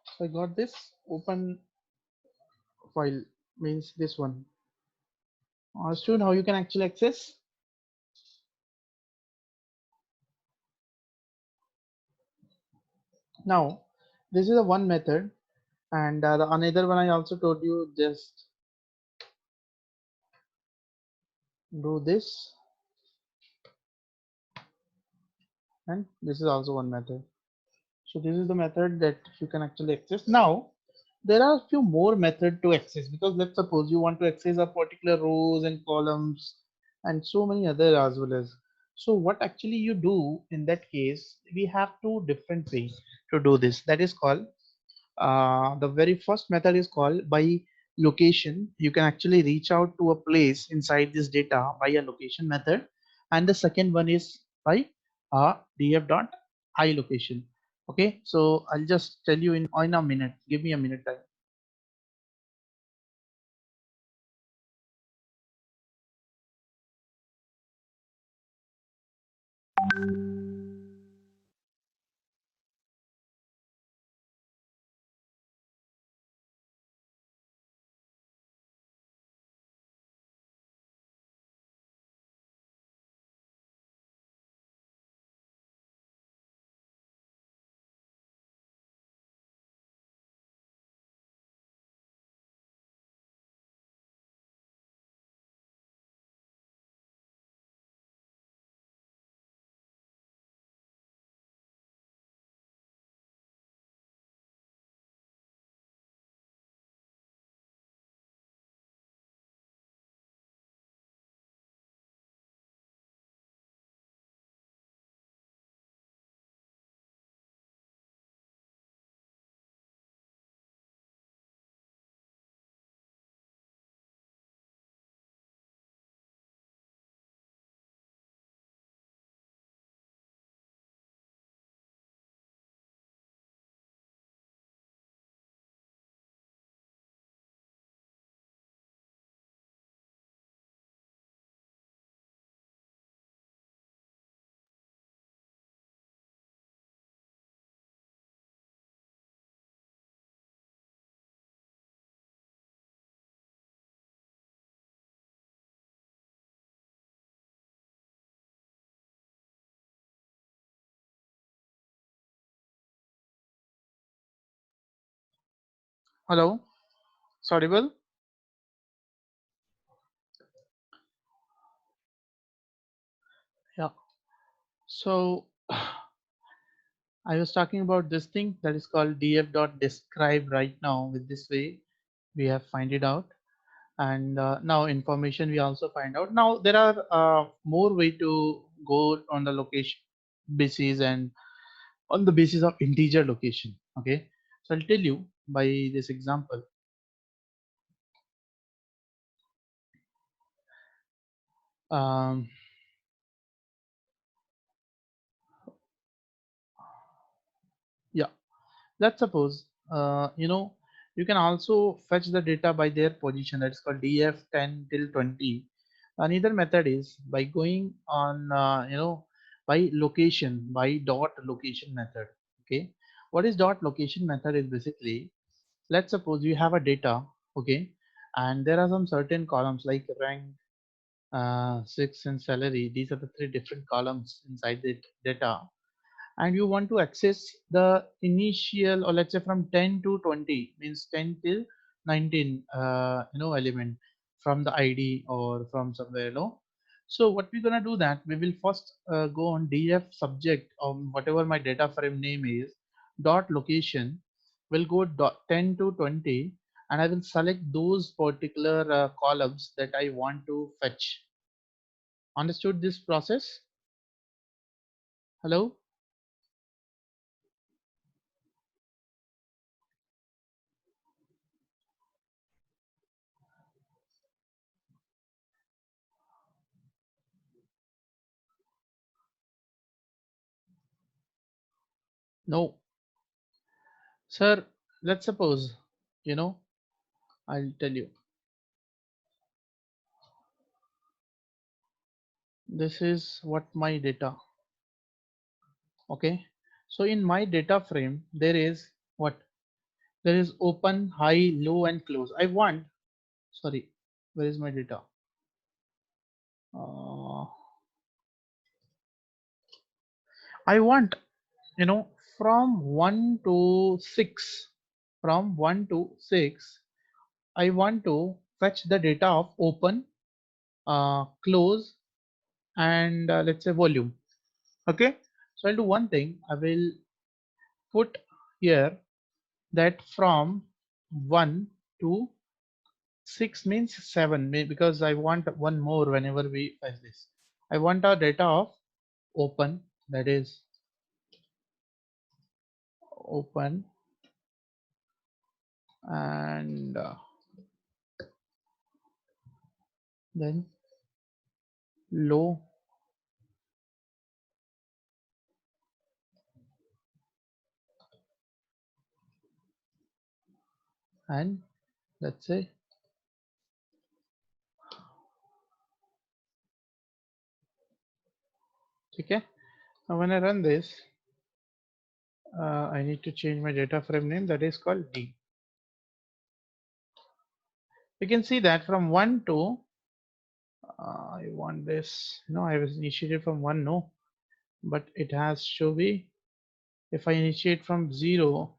so I got this open file, means this one. Student, how you can actually access? Now this is a one method, and the another one I also told you, just do this, and this is also one method. So this is the method that you can actually access. Now there are a few more methods to access, because let's suppose you want to access a particular rows and columns and so many other as well as. So what actually you do in that case, we have two different ways to do this. That is called the very first method is called by location. You can actually reach out to a place inside this data by a location method, and the second one is by df dot I location. Okay, so I'll just tell you in a minute. Give me a minute time. Hello, Audible? Yeah. So I was talking about this thing that is called df dot describe. Right now with this way we have find it out, and now information we also find out. Now there are more way to go on the location basis and on the basis of integer location. Okay, So I'll tell you by this example. Um, yeah, let's suppose you can also fetch the data by their position. That's called df10 till 20. Another method is by going on by location, by dot location method. Okay, what is dot location method is basically, let's suppose you have a data, okay, and there are some certain columns like rank, six, and salary. These are the three different columns inside the data, and you want to access the initial, or let's say from 10 to 20, means 10 till 19 element from the id or from somewhere, so what we're gonna do, that we will first go on df subject whatever my data frame name is, dot location will go dot 10 to 20, and I will select those particular columns that I want to fetch. Understood this process? Hello? No, sir. Let's suppose, you know I'll tell you, this is what my data. Okay, so in my data frame there is what, there is open, high, low, and close. I want, sorry, where is my data? uh, I want, you know from 1 to 6, from 1 to 6 I want to fetch the data of open, close, and let's say volume. Okay, so I'll do one thing. I will put here that from 1 to 6 means 7, because I want one more whenever we fetch this. I want our data of open, that is open, and then low, and let's say okay. Now when I run this, I need to change my data frame name, that is called D. You can see that from 1 to I want this, I was initiated from 1, no, but it has to be, if I initiate from 0,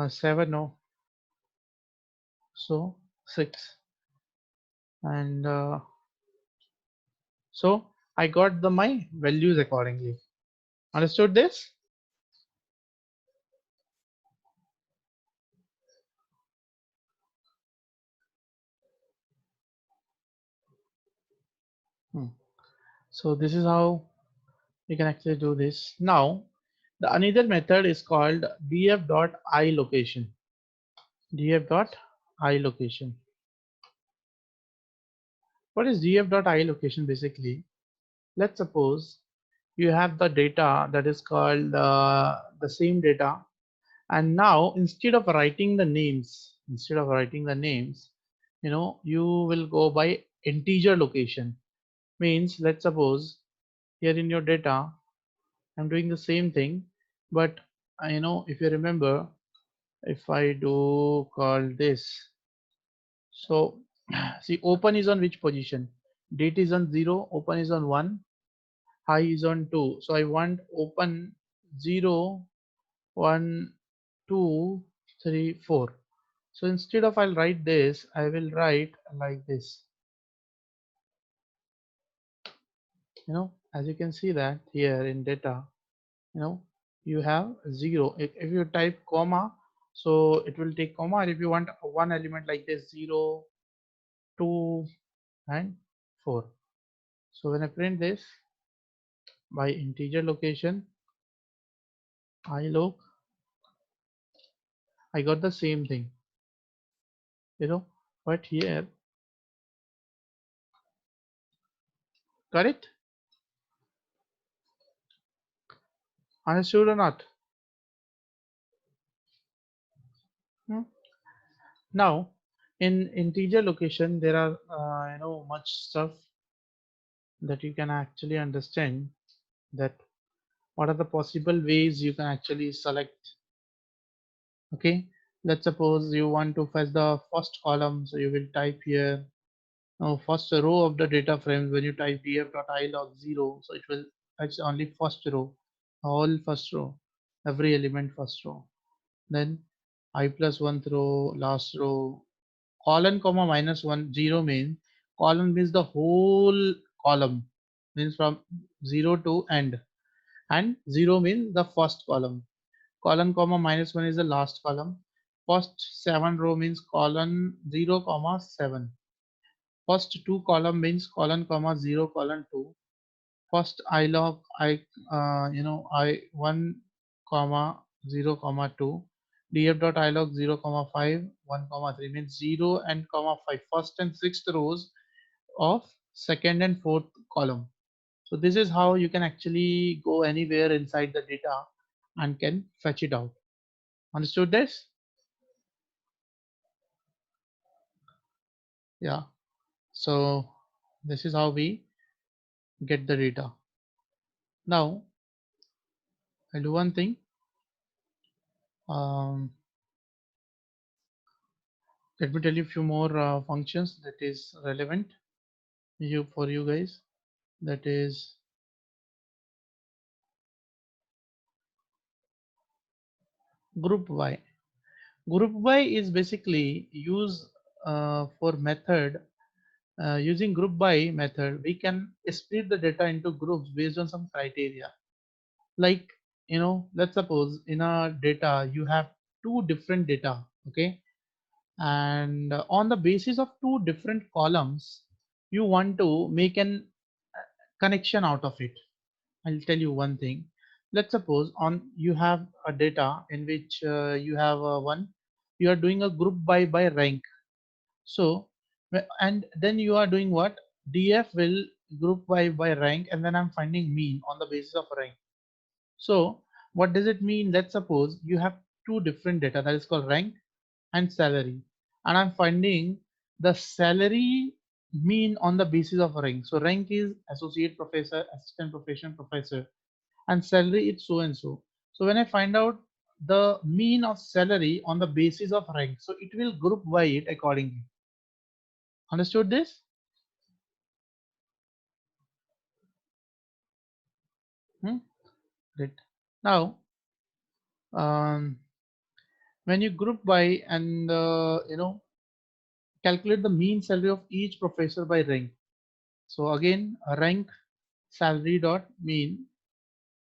7, no, so 6, and so I got the my values accordingly. Understood this? So this is how you can actually do this. Now the another method is called df.i location. df.i location. What is df.i location? Basically, let's suppose you have the data that is called the same data, and now instead of writing the names, you will go by integer location. Means, let's suppose here in your data I'm doing the same thing, but if you remember, if I do call this, so see, open is on which position? Date is on 0, open is on 1, high is on 2. So I want open 0, 1, 2, 3, 4. So instead of I'll write this, I will write like this. As you can see that here in data, you have 0. If you type comma, so it will take comma, and if you want one element like this, 0, 2, and 4. So when I print this by integer location, I look, I got the same thing, but here, got it? Understood or not? Hmm? Now, in integer location, there are much stuff that you can actually understand, that what are the possible ways you can actually select. Okay, let's suppose you want to fetch the first column, so you will type here. Now, first row of the data frame, when you type df.ilog0, so it will fetch only first row, all first row, every element first row. Then I plus one row, last row, colon comma minus one, 0 means, column means the whole column, means from 0 to end, and 0 means the first column. Colon comma minus 1 is the last column. First 7 row means colon 0 comma 7. First two column means colon comma 0 colon 2. First I log I 1 comma 0 comma 2. df dot I log 0 comma 5 1 comma 3 means 0 and comma 5, first and sixth rows of second and fourth column. So this is how you can actually go anywhere inside the data and can fetch it out. Understood this? Yeah. So this is how we get the data. Now I'll do one thing. Um, Let me tell you a few more functions that is relevant for you guys. That is group by. Group by is basically used for method. Using group by method, we can split the data into groups based on some criteria. Like, let's suppose in a data you have two different data, okay, and on the basis of two different columns, you want to make an connection out of it. I'll tell you one thing. Let's suppose on you have a data in which you have you are doing a group by rank. So and then you are doing what? DF will group by rank, and then I'm finding mean on the basis of rank. So what does it mean? Let's suppose you have two different data, that is called rank and salary, and I'm finding the salary mean on the basis of rank. So rank is associate professor, assistant profession professor, and salary is so and so. So when I find out the mean of salary on the basis of rank, so it will group by it accordingly. Understood this? Great. Now, when you group by and calculate the mean salary of each professor by rank. So again, rank salary dot mean.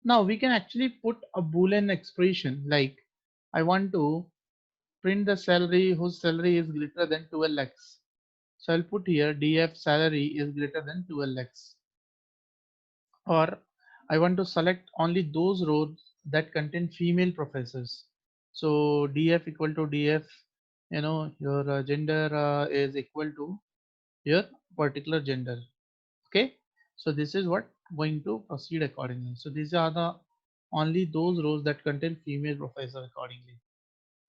Now we can actually put a boolean expression like, I want to print the salary whose salary is greater than 12 lakhs. So I'll put here df salary is greater than 12 lakhs. Or I want to select only those rows that contain female professors. So df equal to df, your gender is equal to your particular gender. Okay, so this is what going to proceed accordingly. So these are the only those rows that contain female professor accordingly.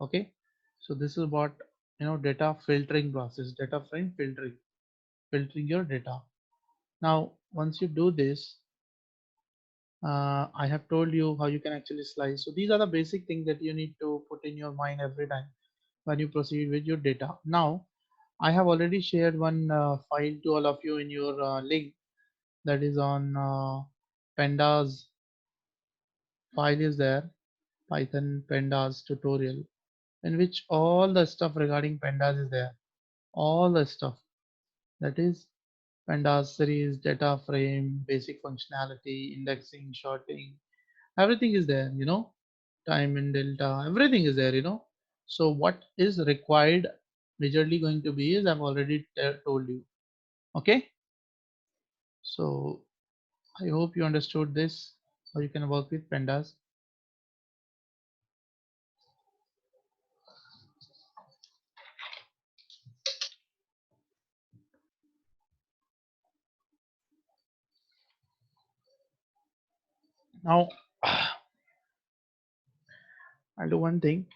Okay, so this is what data filtering process, data frame filtering your data. Now once you do this, I have told you how you can actually slice. So these are the basic things that you need to put in your mind every time when you proceed with your data. Now I have already shared one file to all of you in your link, that is on pandas file is there, Python pandas tutorial, in which all the stuff regarding pandas is there, all the stuff, that is pandas series, data frame, basic functionality, indexing, sorting, everything is there, time and delta, everything is there, so what is required majorly going to be is I've already told you. Okay, so I hope you understood this, how you can work with pandas. Now I'll do one thing.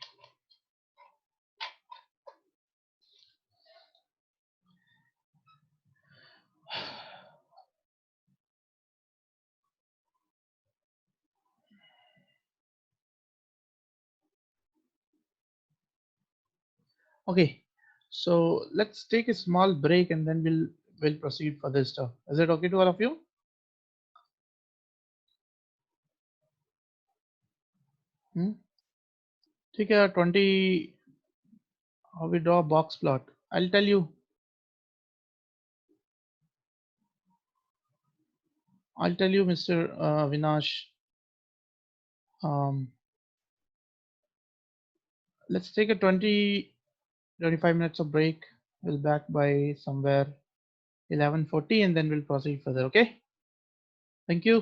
Okay, so let's take a small break and then we'll proceed for this stuff. Is it okay to all of you? ठीक है 20 how we draw a box plot. I'll tell you. Mr. Vinash. Um, let's take a 25 minutes of break. We'll back by somewhere 11:40 and then we'll proceed further. Okay. Thank you.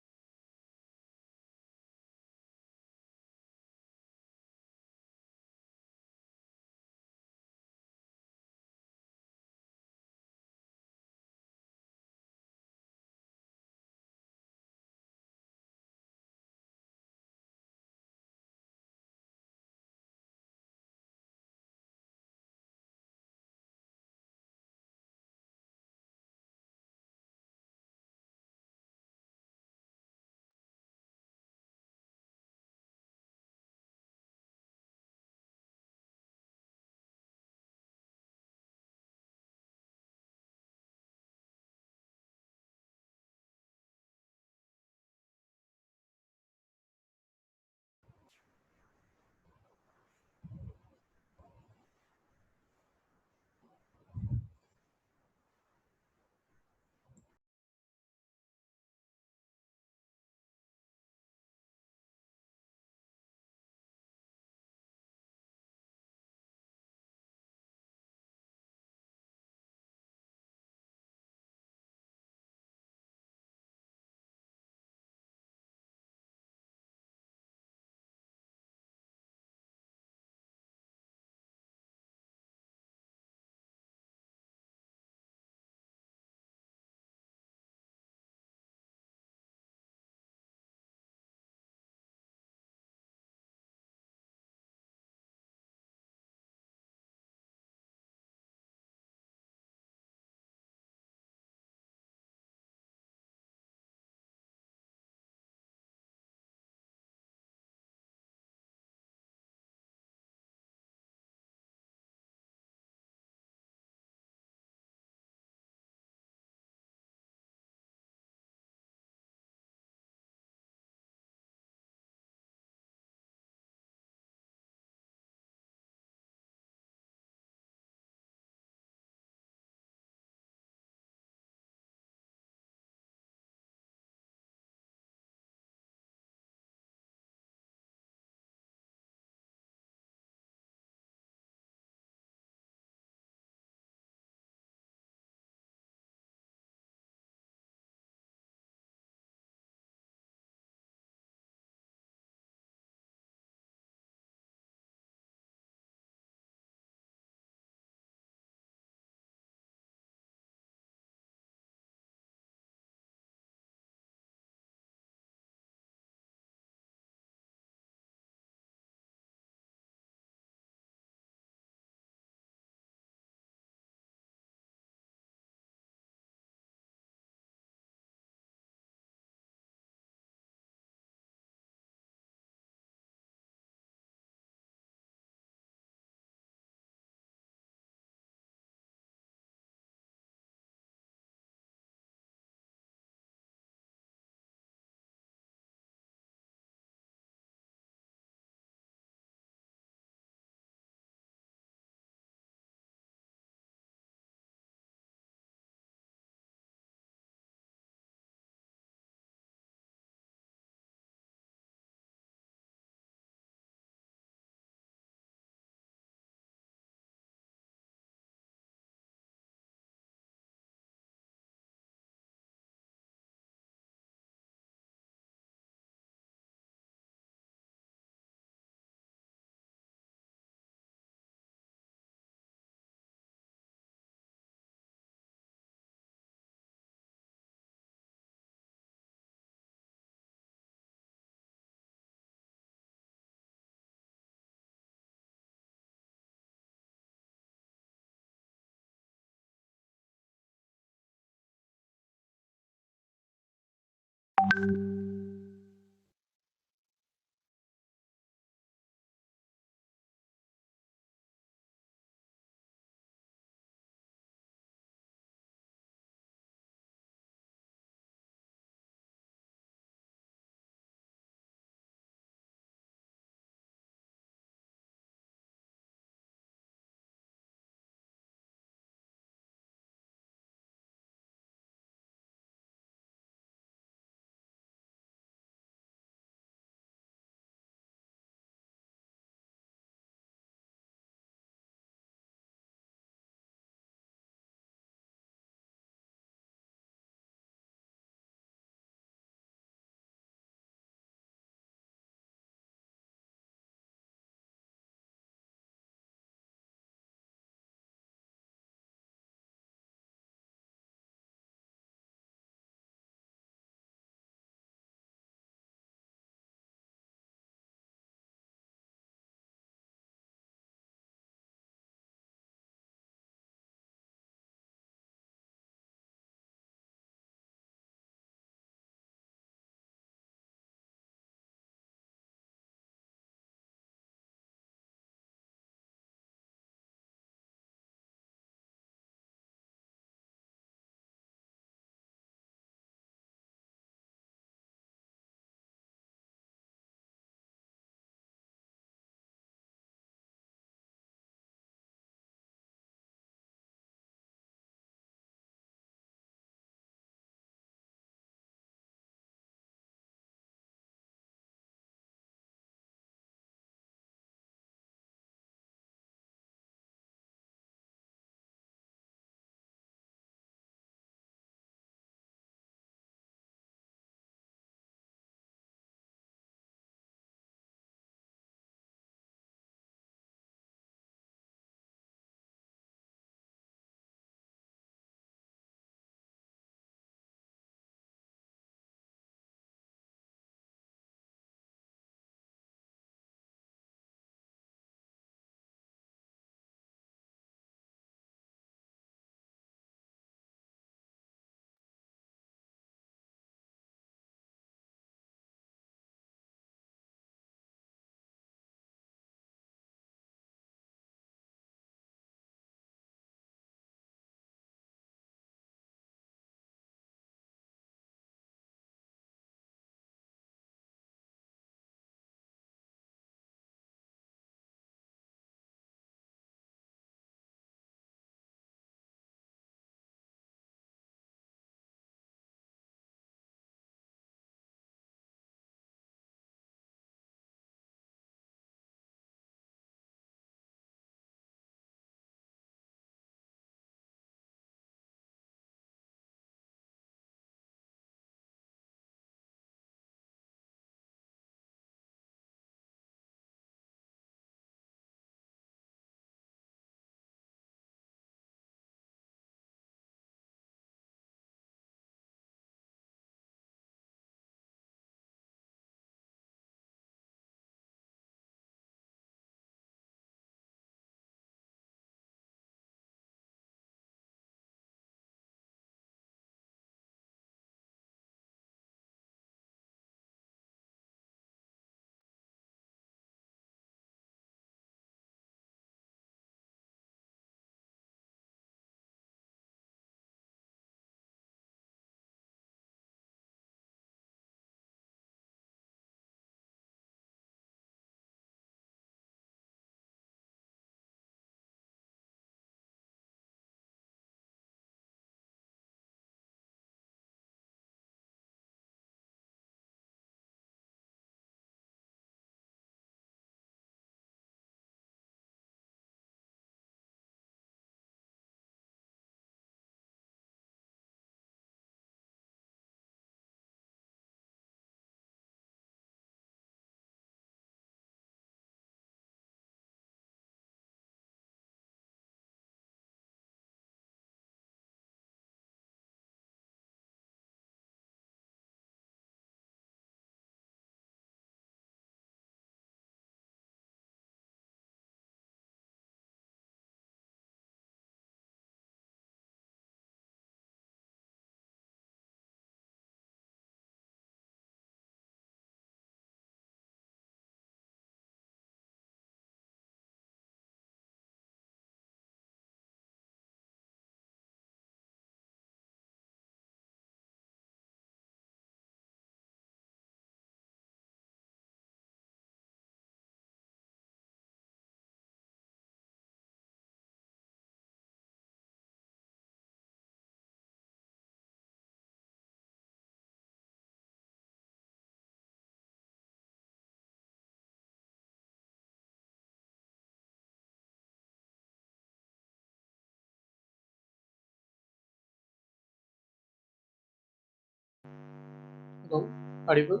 No, audible.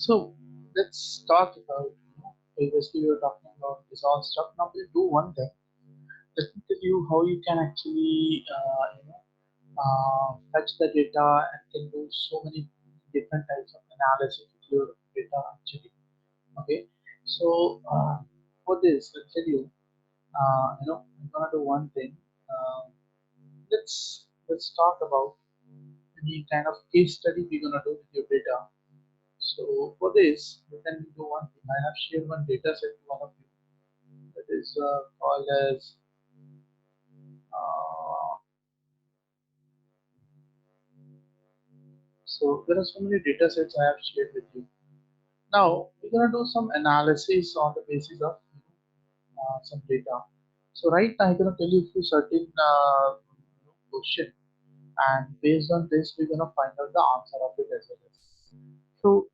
So let's talk about, previously we were talking about this all stuff. Now we'll do one thing. Let me tell you how you can actually fetch the data and can do so many different types of analysis with your data actually. Okay, so for this, I'll tell you, I'm gonna do one thing. Let's talk about any kind of case study we're gonna do with your data. So for this, we can do one thing. I have shared one data set to one of you that is called as uh, so there are so many data sets I have shared with you. Now we're gonna do some analysis on the basis of some data. So right now I'm gonna tell you a few certain question, and based on this we're gonna find out the answer of it as well. So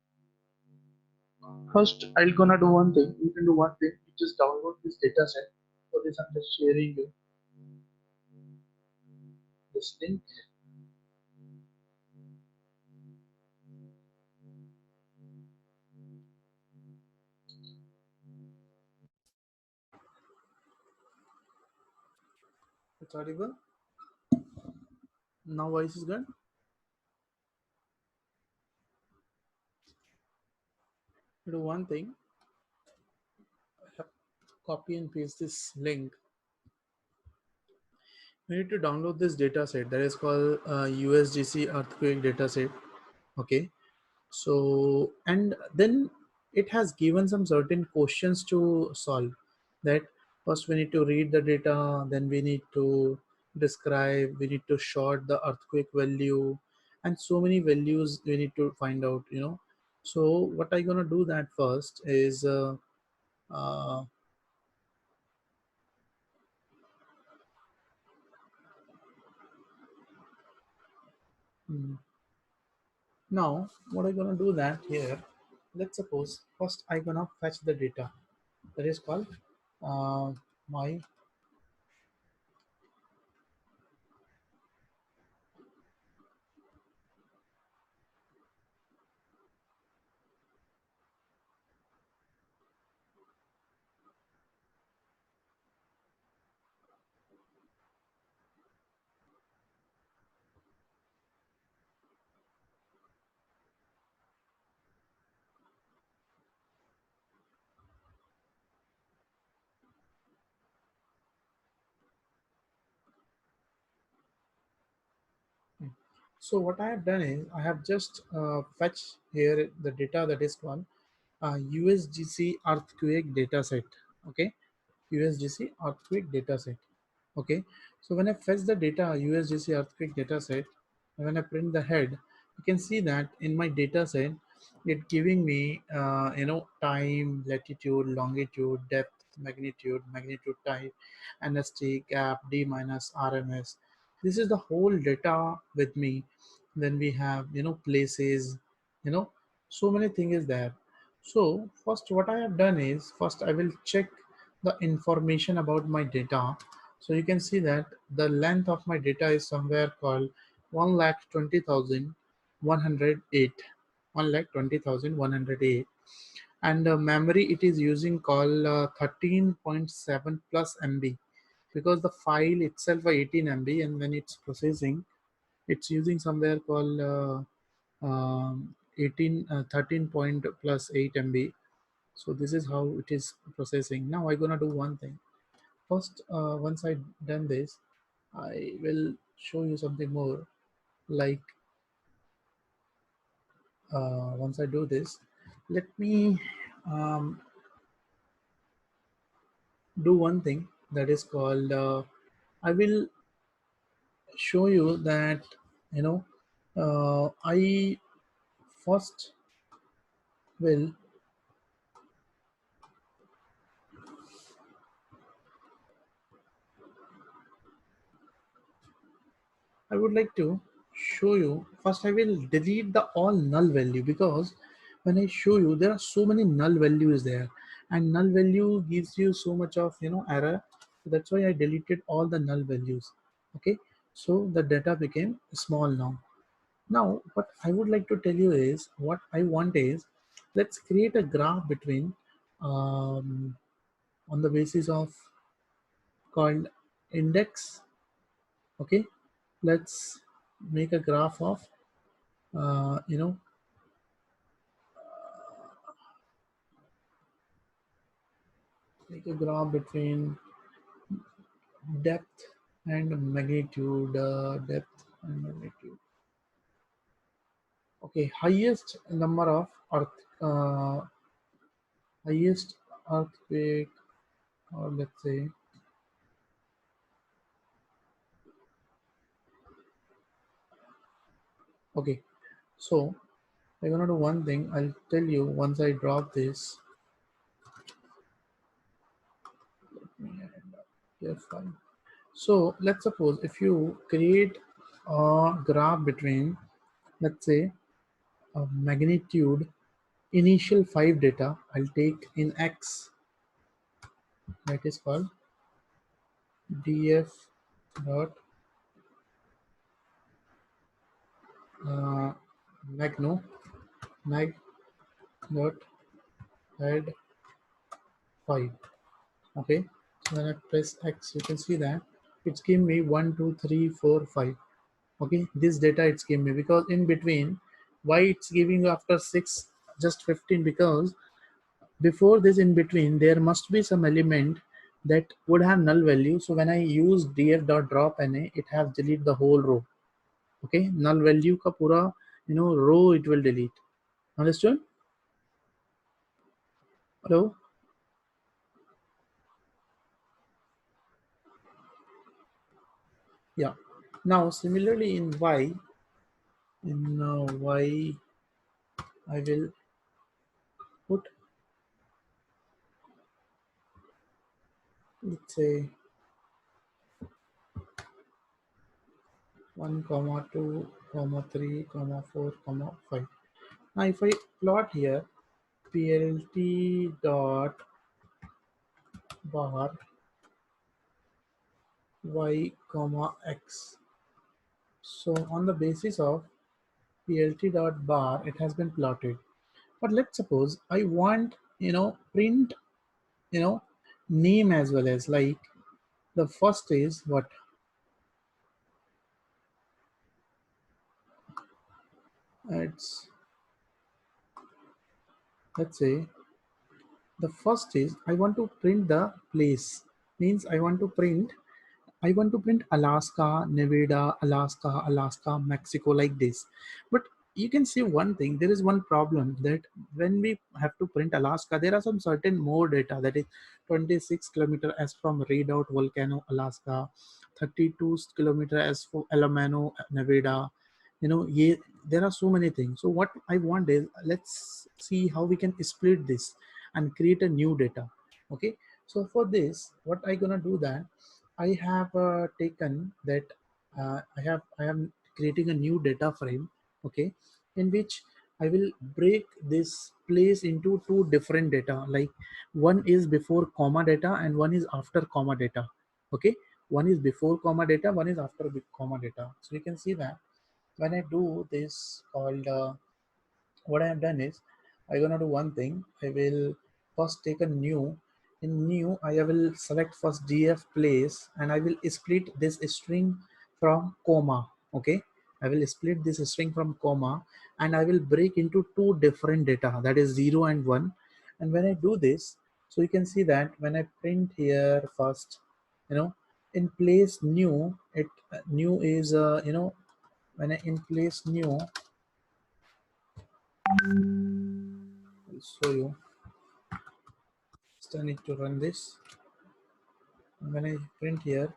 first I'm gonna do one thing. You can do one thing. You just download this data set. For this I'm just sharing you this link. It's audible. Now voice is good. You do one thing. Copy and paste this link. You need to download this data set that is called USGC earthquake data set. Okay, so and then it has given some certain questions to solve. That first we need to read the data, then we need to describe, we need to short the earthquake value, and so many values we need to find out, so what I'm gonna do that first is uh, hmm, now what I'm gonna do that here, let's suppose first I'm gonna fetch the data that is called my. So what I have done is I have just fetched here the data that is called USGC earthquake dataset. Okay, USGC earthquake dataset. Okay, so when I fetch the data USGC earthquake dataset, when I print the head, you can see that in my dataset, it giving me time, latitude, longitude, depth, magnitude type, NST, gap, D minus, RMS. This is the whole data with me. Then we have places, you know so many things is there. So first what I have done is first I will check the information about my data. So you can see that the length of my data is somewhere called 1,20,108. 1,20,108, and memory it is using called 13.7 plus MB, because the file itself are 18 MB, and when it's processing it's using somewhere called 13 point plus 8 MB. So this is how it is processing. Now I'm gonna do one thing. First, once I done this, I will show you something more. Like once I do this, let me do one thing that is called I will show you that, you know, I first will I would like to show you first. I will delete the all null value, because when I show you there are so many null values there, and null value gives you so much of error. So that's why I deleted all the null values. Okay, so the data became small now. Now what I would like to tell you is, what I want is, let's create a graph between on the basis of called index. Okay, let's make a graph of uh, you know make a graph between depth and magnitude. Depth and magnitude. Okay, highest number of highest earthquake, or let's say, okay, so I'm gonna do one thing. I'll tell you once I drop this. Yes, fine. So let's suppose if you create a graph between, let's say, a magnitude initial 5 data, I'll take in X, that is called df dot uh, magno mag dot add 5. Okay, so when I press X, you can see that it's give me 1 2 3 4 5. Okay, this data it's give me, because in between, why it's giving you after 6 just 15, because before this in between there must be some element that would have null value. So when I use df dot drop na, it has delete the whole row. Okay, null value ka pura row it will delete. Understood? Hello? Yeah. Now similarly in y, y I will put, let's say, 1 comma 2 comma 3 comma 4 comma 5. Now if I plot here plt dot bar y comma x, so on the basis of plt dot bar it has been plotted. But let's suppose I want print you know name as well as, like, the first is what, it's, let's say, the first is I want to print the place, means I want to print Alaska, Nevada, Alaska, Alaska, Mexico, like this. But you can see one thing, there is one problem, that when we have to print Alaska, there are some certain more data, that is 26 kilometer as from Redoubt Volcano, Alaska, 32 kilometer as for Alamano, Nevada. There are so many things. So what I want is, let's see how we can split this and create a new data. Okay, so for this, what I gonna do that, I have taken that I am creating a new data frame. Okay, in which I will break this place into two different data, like one is before comma data and one is after comma data. Okay, one is before comma data, one is after comma data. So you can see that when I do this called what I have done is, I'm gonna do one thing. I will first take a new. In new, I will select first df place, and I will split this string from comma. Okay, I will split this string from comma, and I will break into two different data, that is 0 and 1. And when I do this, so you can see that when I print here first, in place new, it new is when I in place new, I'll show you. Just I need to run this. And when I print here,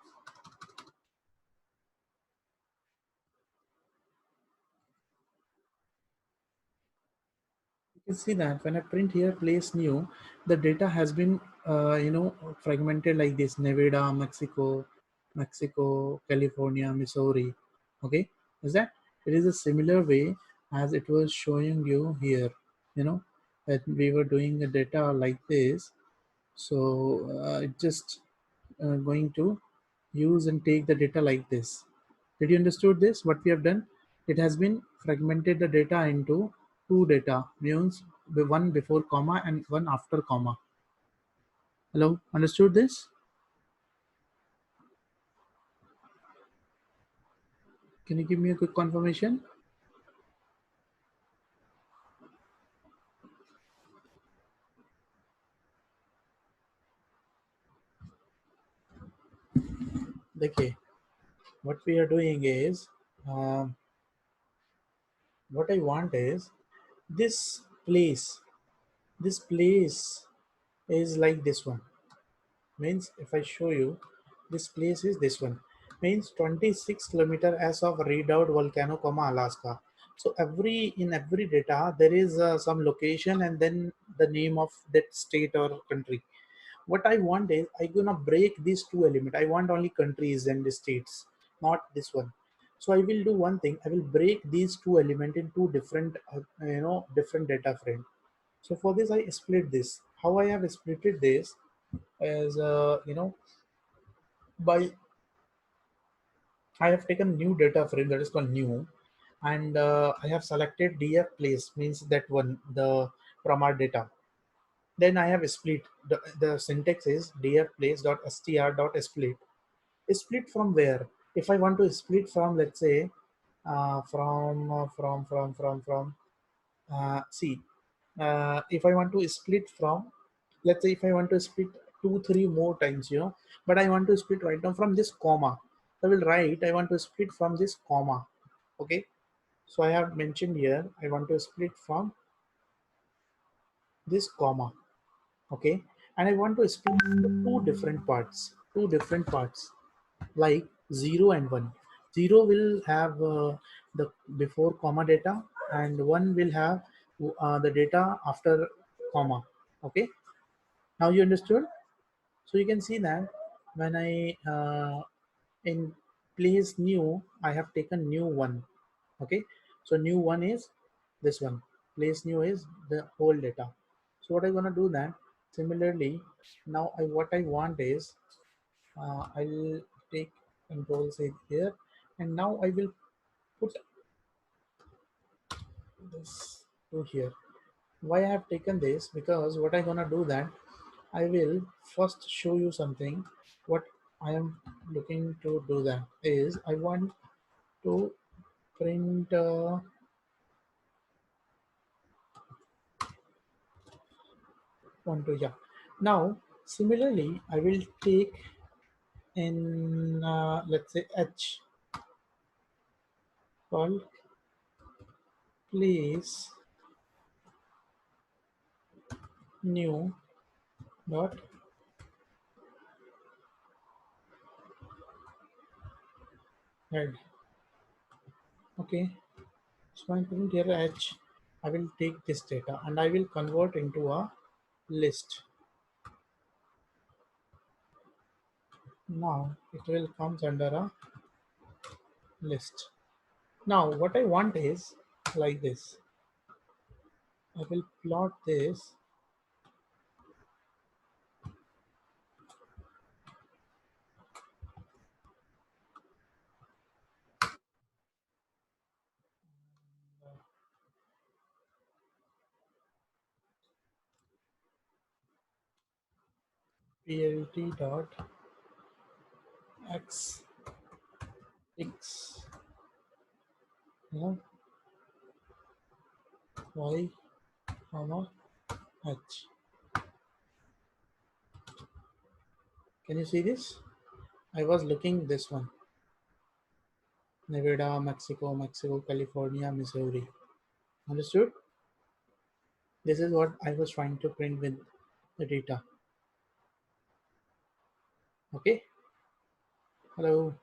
You see that when I print here place new, the data has been fragmented like this: Nevada, Mexico, California, Missouri. Okay, is that it is a similar way as it was showing you here. You know that we were doing the data like this, so it just going to use and take the data like this. Did you understood this? What we have done? It has been fragmented the data into two data, means one before comma and one after comma. Hello, understood this? Can you give me a quick confirmation? Okay, what we are doing is, um, what I want is this place. This place is like this one. Means if I show you, this place is this one. Means 26 kilometer as of Redoubt volcano, comma Alaska. So in every data there is some location and then the name of that state or country. What I want is I gonna break these two elements. I want only countries and the states, not this one. So I will do one thing. I will break these two elements in two different different data frame. So for this I split this. How I have splitted this is by I have taken new data frame that is called new, and I have selected df place, means that one, the from our data. Then I have split. The syntax is df place dot str dot split. Split from where? If I want to split from, let's say, see, if I want to split from, let's say if I want to split two, three more times, but I want to split right now from this comma. I will write, I want to split from this comma. Okay. So I have mentioned here, I want to split from this comma. Okay. And I want to split into two different parts, like 0 and 1. 0 will have the before comma data, and 1 will have the data after comma. Okay, now you understood. So you can see that when I in place new, I have taken new one. Okay, so new one is this one. Place new is the whole data. So what I'm gonna do that similarly. Now what I want is, I'll take control C here, and now I will put this to here. Why I have taken this? Because what I'm gonna do that I will first show you something. What I am looking to do that is I want to print one to, yeah. Now similarly I will take in let's say h called place new dot head. Okay, so I'm putting here h. I will take this data and I will convert into a list. Now it will comes under a list. Now what I want is like this. I will plot this plt dot x x, y comma h. Can you see this? I was looking this one: Nevada, Mexico, California, Missouri. Understood? This is what I was trying to print with the data. Okay. Hello.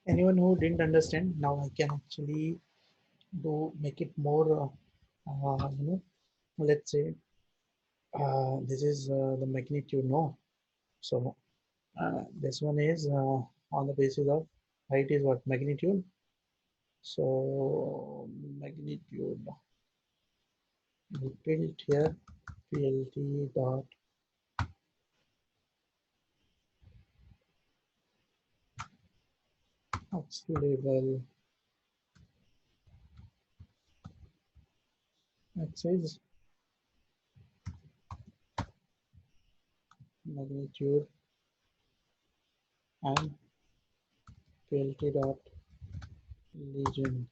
Anyone who didn't understand, now I can actually make it more, let's say this is the magnitude, no? So this one is on the basis of height is what? Magnitude. So magnitude we built here plt dot x label x is magnitude and plt dot legend.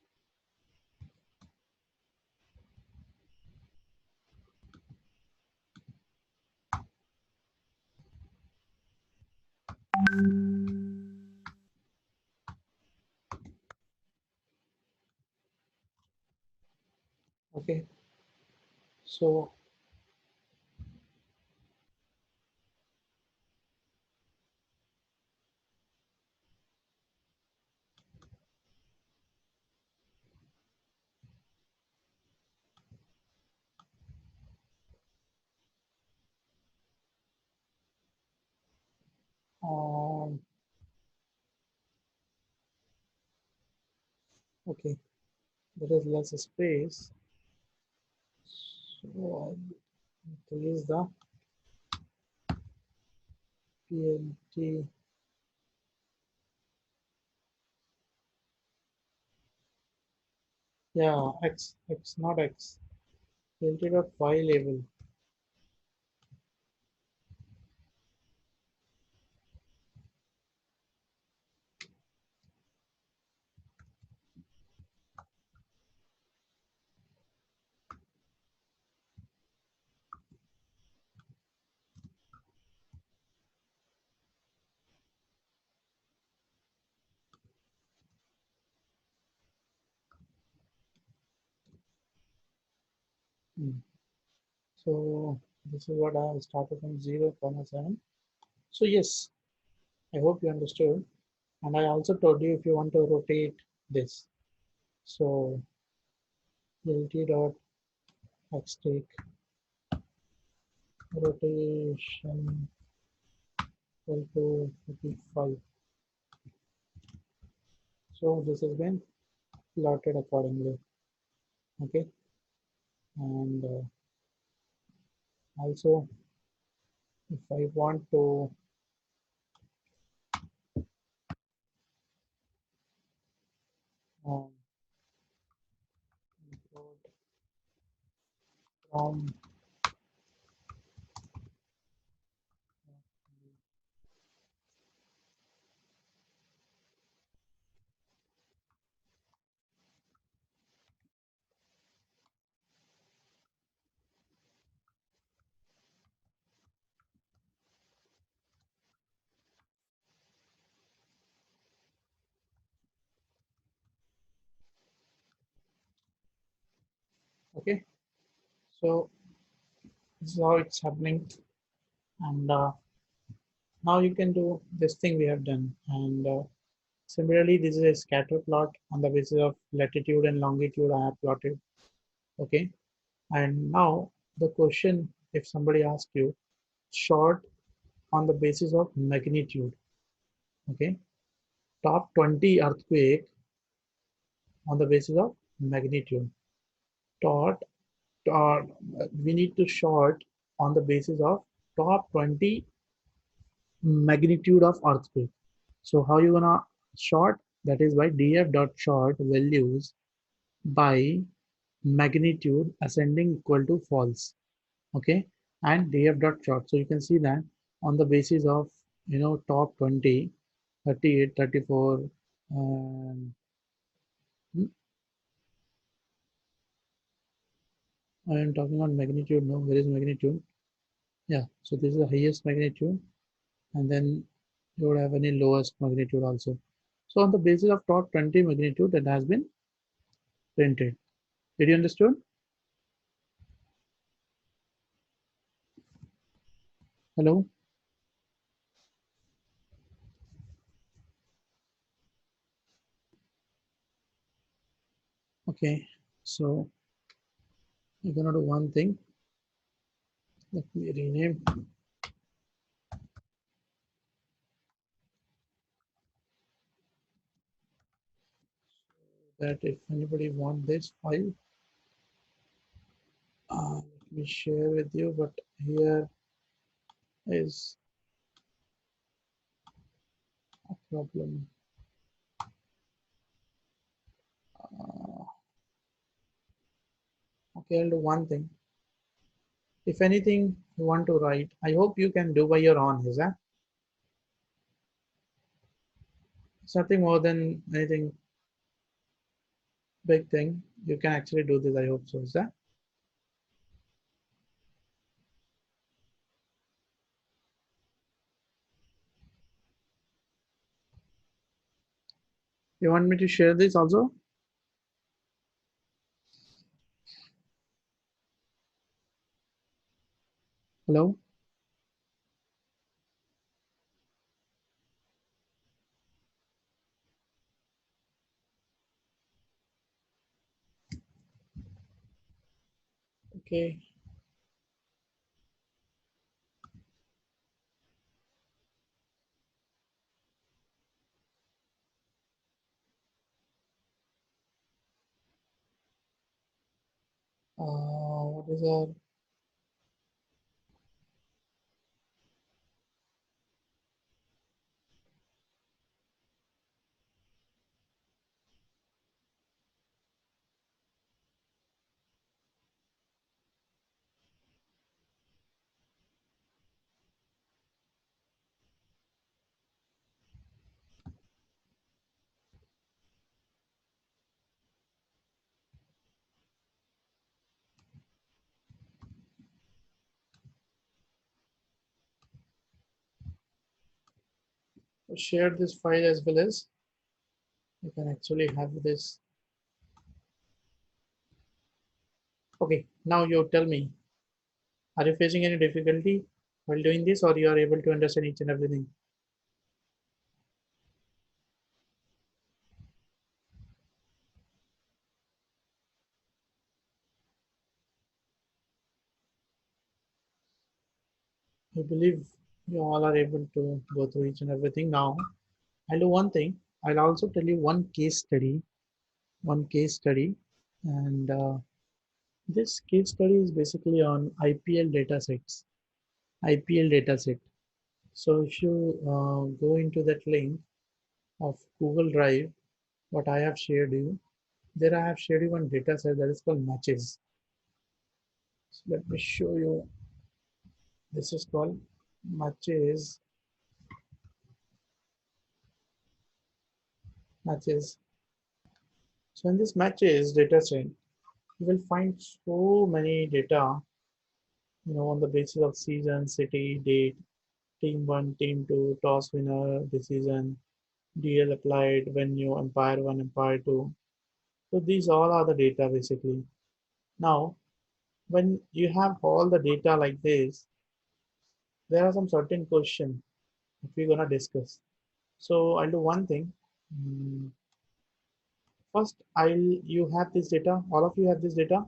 Okay, so um, okay, there is less space, so I increase the plt. Yeah, x not x, plt dot file label. Hmm. So this is what I have started from 0, 7. So yes, I hope you understood. And I also told you if you want to rotate this. So lt dot x take rotation equal to 55. So this has been plotted accordingly. Okay. And also if I want to um, include from okay, so this is how it's happening. And now you can do this thing we have done. And similarly, this is a scatter plot on the basis of latitude and longitude I have plotted. Okay. And now the question, if somebody asks you, short on the basis of magnitude. Okay. Top 20 earthquake on the basis of magnitude. Top, uh, we need to short on the basis of top 20 magnitude of earthquake. So how you gonna short? That is by df dot short values by magnitude ascending equal to false. Okay, and df dot short. So you can see that on the basis of top 20, 38, 34. Um, I am talking on magnitude. No, where is magnitude? Yeah, so this is the highest magnitude, and then you would have any lowest magnitude also. So on the basis of top 20 magnitude that has been printed. Did you understood? Hello? Okay, so we're gonna do one thing. Let me rename that. If anybody want this file, let me share with you. But here is a problem. Okay, I'll do one thing. If anything you want to write, I hope you can do by your own. Is that? It's nothing more than anything big thing. You can actually do this. I hope so. Is that? You want me to share this also? Hello? Okay. What is our share this file as well as you can actually have this. Okay, now you tell me, are you facing any difficulty while doing this, or you are able to understand each and everything? I believe you all are able to go through each and everything. Now, I'll do one thing. I'll also tell you one case study, and this case study is basically on IPL datasets, IPL dataset. So if you go into that link of Google Drive, what I have shared you, there I have shared you one dataset that is called matches. So let me show you. This is called matches. Matches. So in this matches dataset, you will find so many data, on the basis of season, city, date, team one, team two, toss winner, decision, DL applied, venue, umpire one, umpire two. So these all are the data basically. Now, when you have all the data like this, there are some certain questions that we're gonna discuss. So I'll do one thing. First, you have this data. All of you have this data.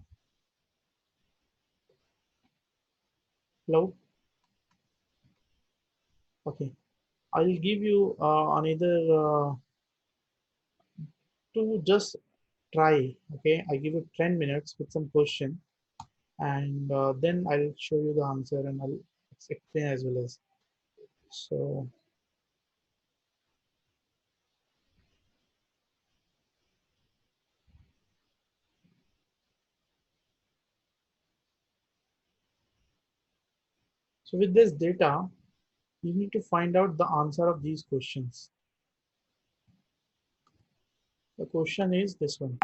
Hello. Okay. I'll give you another to just try. Okay. I give you 10 minutes with some question, and then I'll show you the answer and I'll explain as well as. So so with this data, you need to find out the answer of these questions. The question is this one.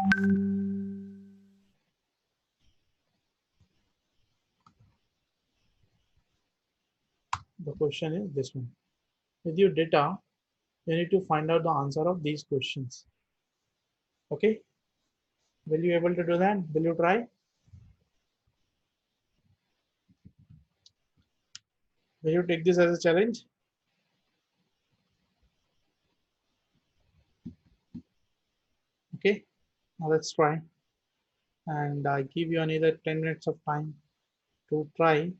The question is this one. With your data, you need to find out the answer of these questions. Okay. Will you able to do that? Will you try? Will you take this as a challenge? Okay. Now let's try. and I give you another 10 minutes of time to try,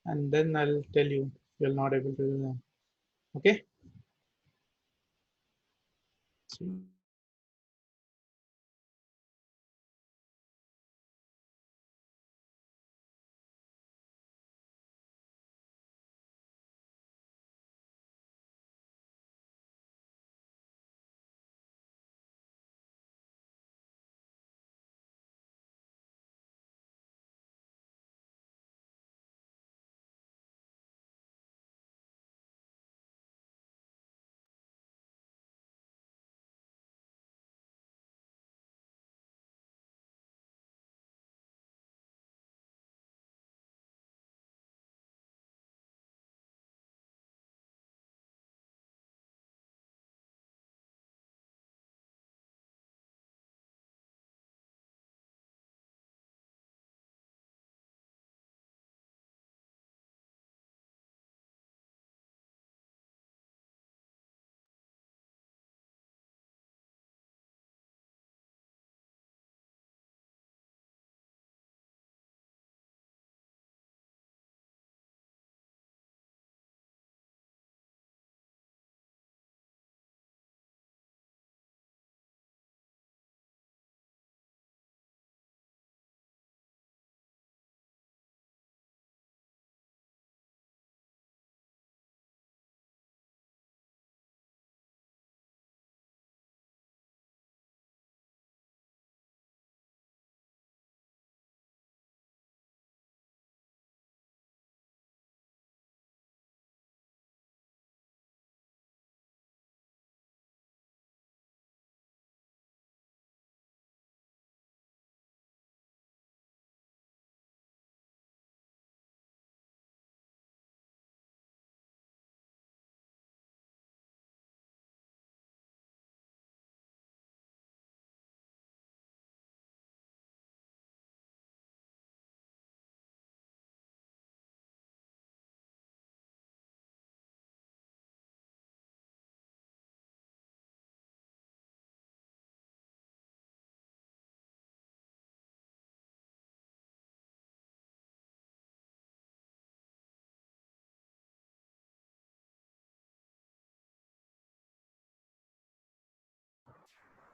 and then I'll tell you if you're not able to do that. Okay.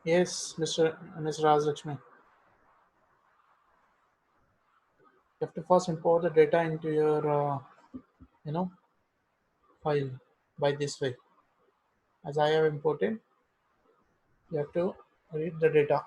Yes, Mr. Rajlakshmi. You have to first import the data into your you know file by this way. As I have imported, you have to read the data.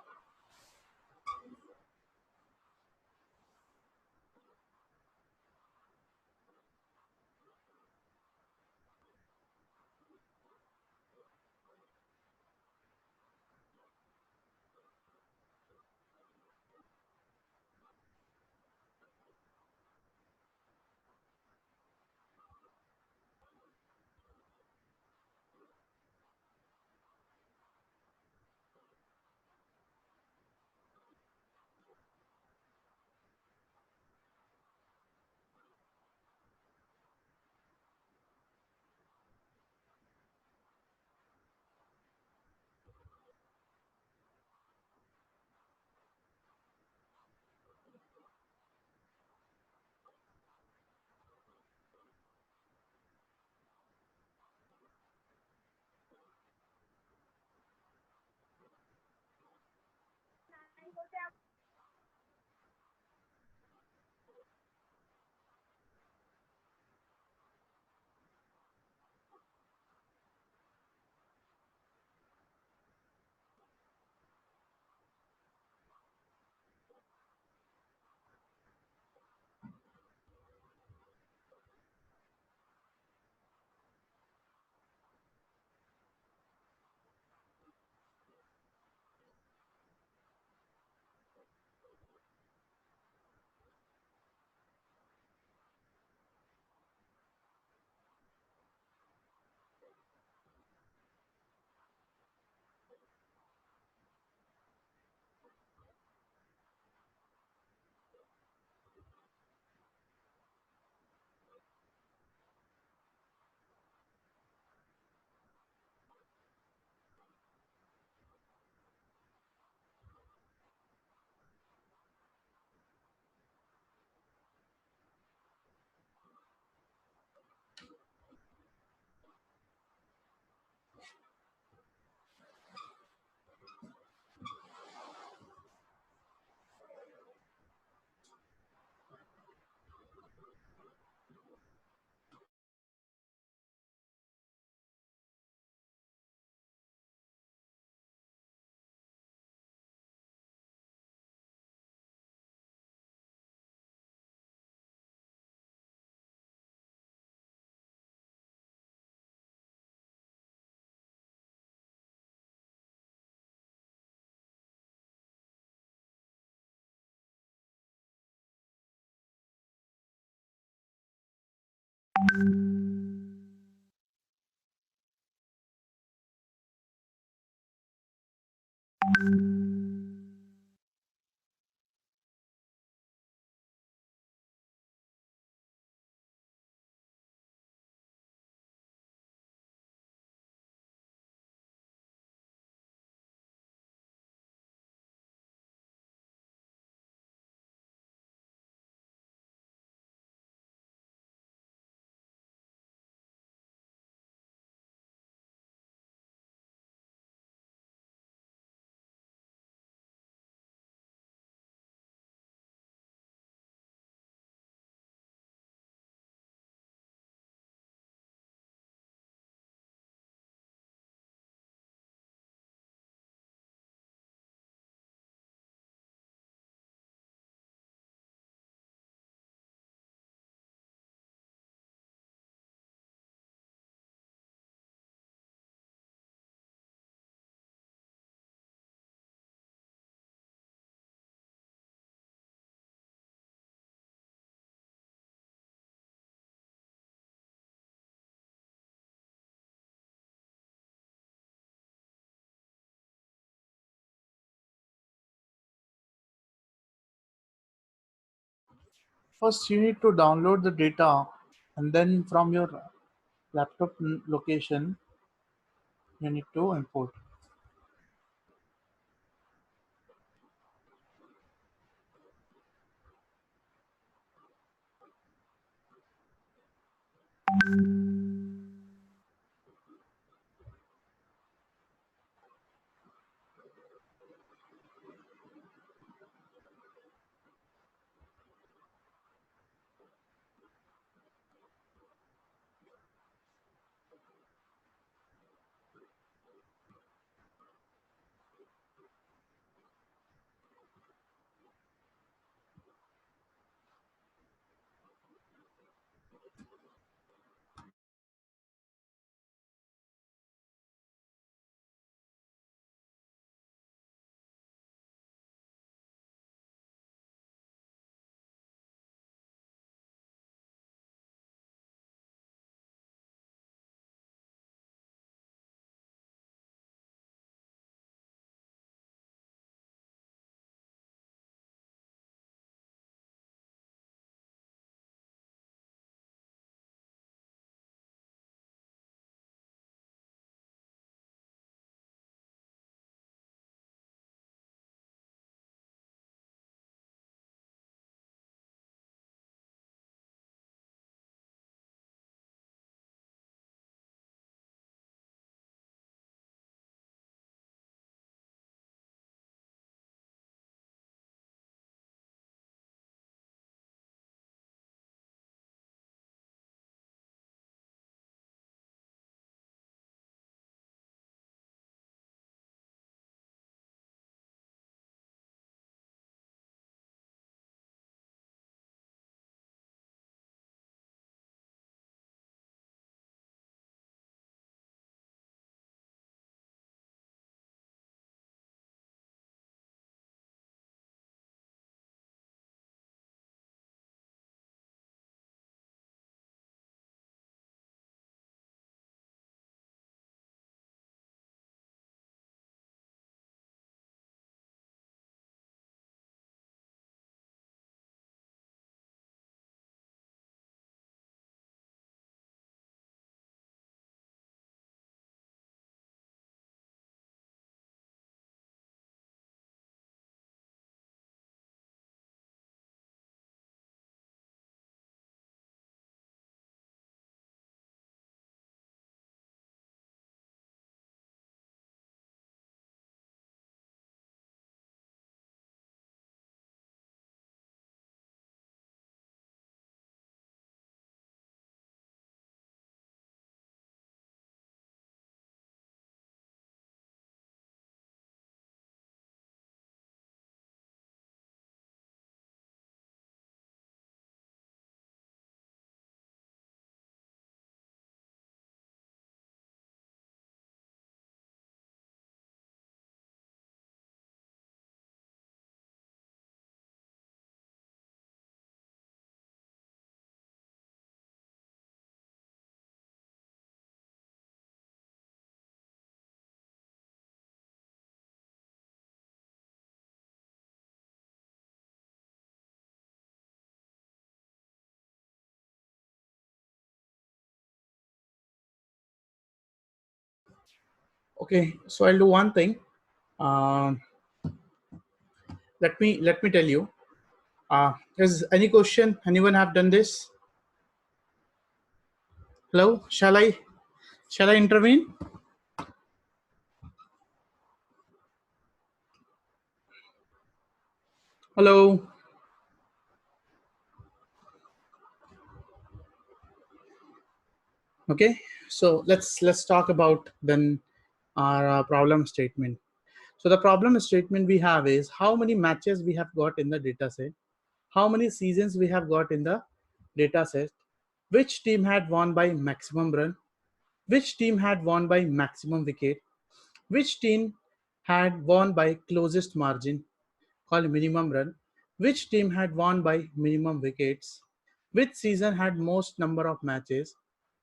First, you need to download the data, and then from your laptop location, you need to import. Okay, so I'll do one thing. Um, let me tell you. Is any question? Anyone have done this? Hello, shall I intervene? Hello. Okay, so let's talk about then our problem statement. So the problem statement we have is how many matches we have got in the data set, how many seasons we have got in the data set, which team had won by maximum run, which team had won by maximum wicket, which team had won by closest margin called minimum run, which team had won by minimum wickets, which season had most number of matches,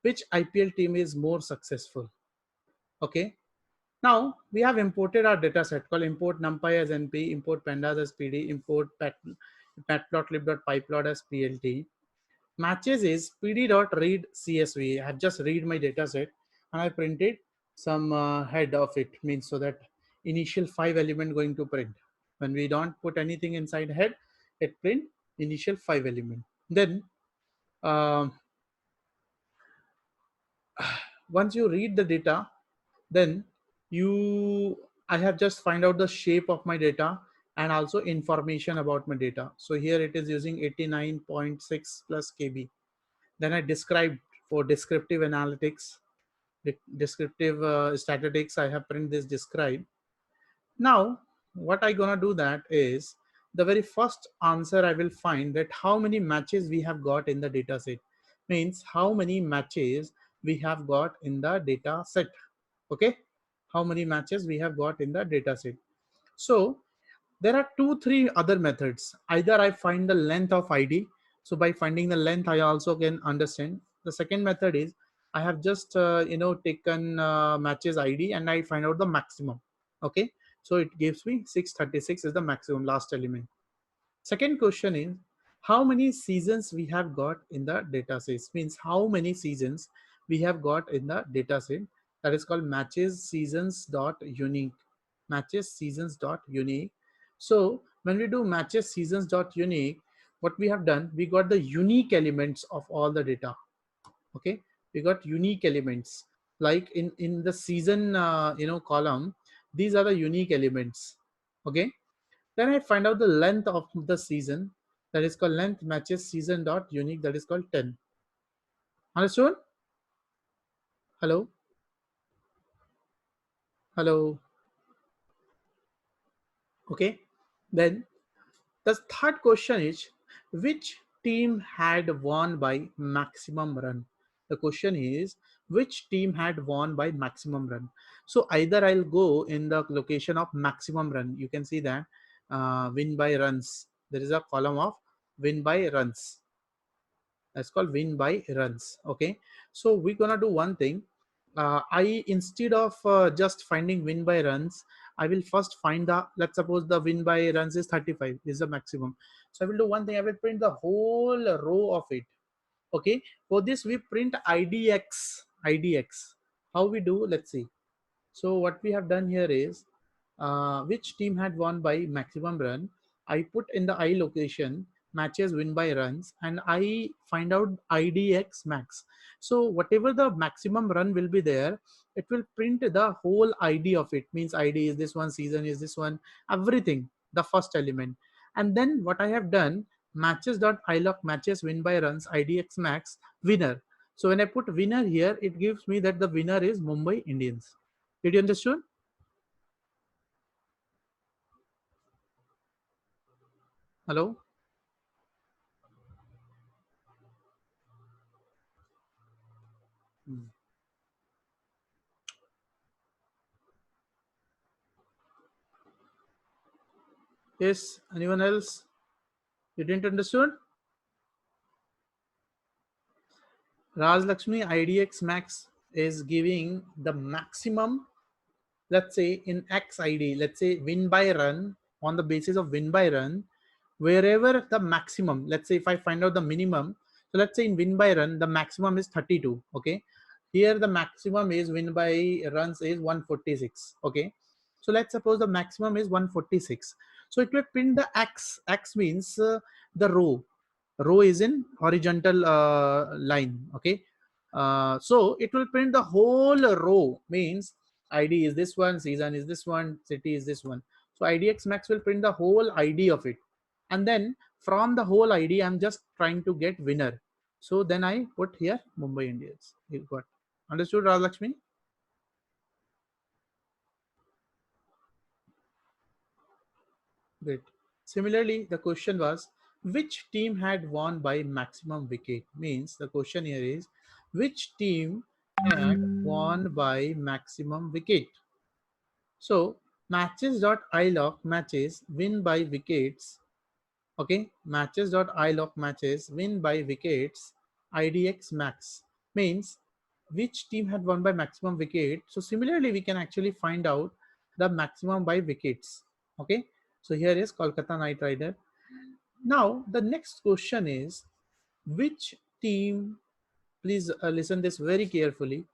which IPL team is more successful. Okay, now we have imported our data set called import numpy as np, import pandas as pd, import matplotlib.pyplot as plt. Matches is pd.read csv. I have just read my data set and I printed some head of it, means so that initial 5 element going to print. When we don't put anything inside head, it print initial 5 element. Then um, once you read the data, then you I have just find out the shape of my data and also information about my data. So here it is using 89.6 plus kb. Then I described for descriptive analytics, descriptive statistics. I have print this describe. Now what I gonna do that is the very first answer I will find that how many matches we have got in the data set, means how many matches we have got in the data set. Okay, how many matches we have got in the data set. So there are 2 3 other methods. Either I find the length of id, so by finding the length I also can understand. The second method is I have just taken matches id and I find out the maximum. Okay, so it gives me 636 is the maximum last element. Second question is how many seasons we have got in the data set, means how many seasons we have got in the data set. That is called matches seasons dot unique. Matches seasons dot unique. So when we do matches seasons dot unique, what we have done, we got the unique elements of all the data. Okay, we got unique elements like in the season column. These are the unique elements. Okay, then I find out the length of the season. That is called length matches season dot unique. That is called 10. Understood? Hello? Hello? Okay. Then the third question is which team had won by maximum run? The question is which team had won by maximum run? So either I'll go in the location of maximum run. You can see that win by runs. There is a column of win by runs. That's called win by runs. Okay, so we're gonna do one thing. I instead of just finding win by runs, I will first find the, let's suppose the win by runs is 35 is the maximum. So I will do one thing. I will print the whole row of it. Okay, for this we print idx. How we do, let's see. So what we have done here is which team had won by maximum run. I put in the I location matches win by runs and I find out IDX max. So whatever the maximum run will be there, it will print the whole ID of it. Means ID is this one, season is this one, everything, the first element. And then what I have done, matches.ilock matches win by runs IDX max winner. So when I put winner here, it gives me that the winner is Mumbai Indians. Did you understand? Hello? Hmm. Yes, anyone else? You didn't understand? Raj Lakshmi IDX max is giving the maximum, let's say in XID, let's say win by run, on the basis of win by run, wherever the maximum, let's say if I find out the minimum, so let's say in win by run, the maximum is 32. Okay. Here the maximum is win by runs is 146. Okay, so let's suppose the maximum is 146. So it will print the x. X means the row. Row is in horizontal line. Okay, so it will print the whole row, means id is this one, season is this one, city is this one. So idx max will print the whole id of it, and then from the whole id I'm just trying to get winner. So then I put here Mumbai Indians. You got understood, Rajlakshmi? Great. Similarly, the question was which team had won by maximum wicket. Means the question here is which team had won by maximum wicket. So matches.ilock matches win by wickets. Okay, matches.ilock matches win by wickets. IDX max means which team had won by maximum wicket. So similarly, we can actually find out the maximum by wickets. Okay, so here is Kolkata Knight Rider. Now the next question is which team, please listen this very carefully,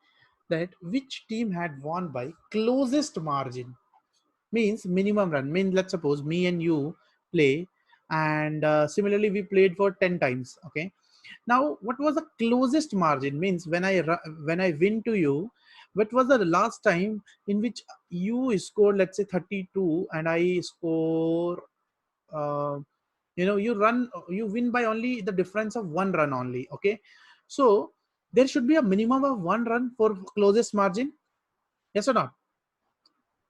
that which team had won by closest margin. Means minimum run. Means let's suppose me and you play, and similarly we played for 10 times. Okay, now what was the closest margin? Means when I win to you, what was the last time in which you scored, let's say 32 and I score, uh, you win by only the difference of one run only. Okay, so there should be a minimum of one run for closest margin. Yes or not?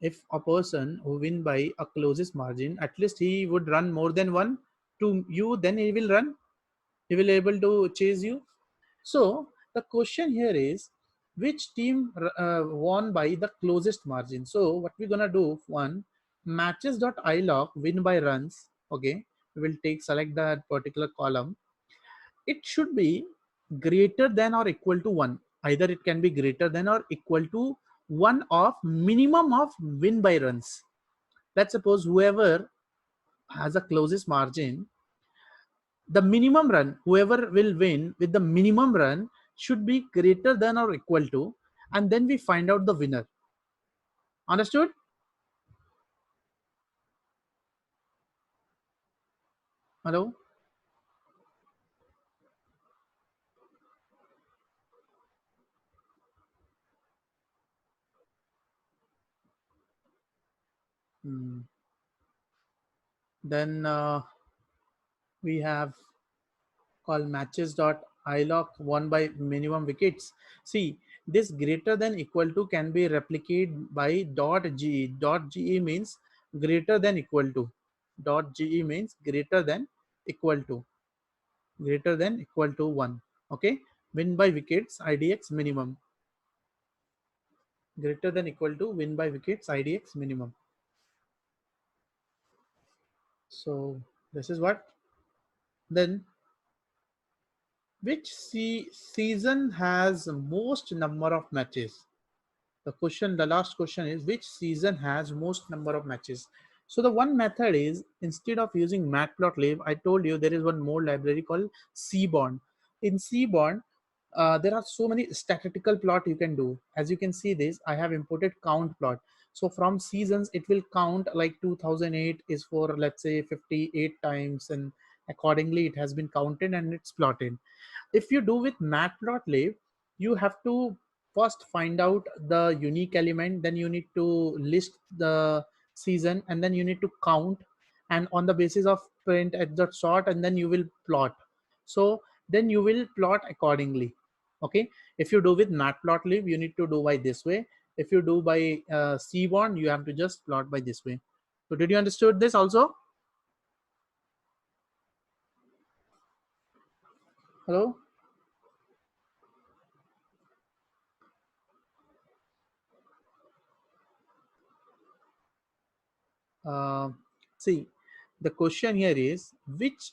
If a person who win by a closest margin, at least he would run more than one to you, then he will run, he will able to chase you. So the question here is which team won by the closest margin. So what we're gonna do, one, matches.ilock win by runs. Okay, we will select that particular column. It should be greater than or equal to 1. Either it can be greater than or equal to 1 of minimum of win by runs. Let's suppose whoever has a closest margin, the minimum run, whoever will win with the minimum run should be greater than or equal to, and then we find out the winner. Understood? Hello? Hmm. Then we have called matches.ilock won by minimum wickets. See, this greater than equal to can be replicated by .ge. .ge means greater than equal to. .ge means greater than equal to. Greater than equal to 1. Okay, win by wickets idx minimum, greater than equal to win by wickets idx minimum. So this is what. Then which season has most number of matches? The last question is which season has most number of matches. So the one method is, instead of using matplotlib, I told you there is one more library called cbond. In cbond, there are so many statistical plot you can do. As you can see this, I have imported count plot. So from seasons it will count, like 2008 is for, let's say, 58 times, and accordingly it has been counted and it's plotted. If you do with matplotlib, you have to first find out the unique element, then you need to list the season, and then you need to count, and on the basis of print at the sort, and then you will plot. So then you will plot accordingly. Okay, if you do with matplotlib, you need to do by this way. If you do by cbond, you have to just plot by this way. So did you understood this also? Hello? uh, See, the question here is which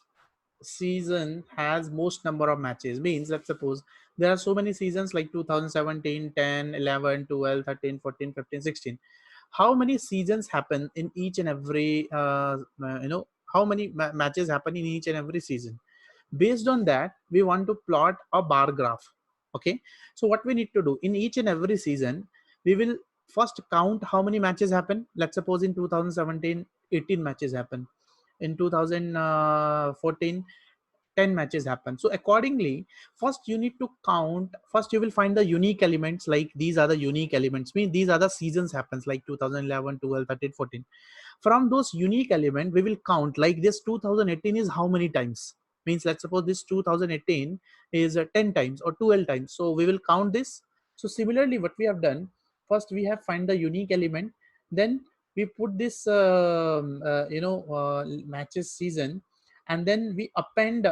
season has most number of matches. Means, let's suppose there are so many seasons like 2017, 10, 11, 12, 13, 14, 15, 16. How many seasons happen in each and every how many matches happen in each and every season? Based on that, we want to plot a bar graph. Okay, so what we need to do in each and every season, we will first count how many matches happen. Let's suppose in 2017 18 matches happen, in 2014 10 matches happen. So accordingly, first you need to count. First you will find the unique elements, like these are the unique elements, mean these are the seasons happens, like 2011 12 13 14. From those unique element we will count, like this 2018 is how many times, means let's suppose this 2018 is 10 times or 12 times, so we will count this. So similarly what we have done, first we have find the unique element, then we put this matches season, and then we append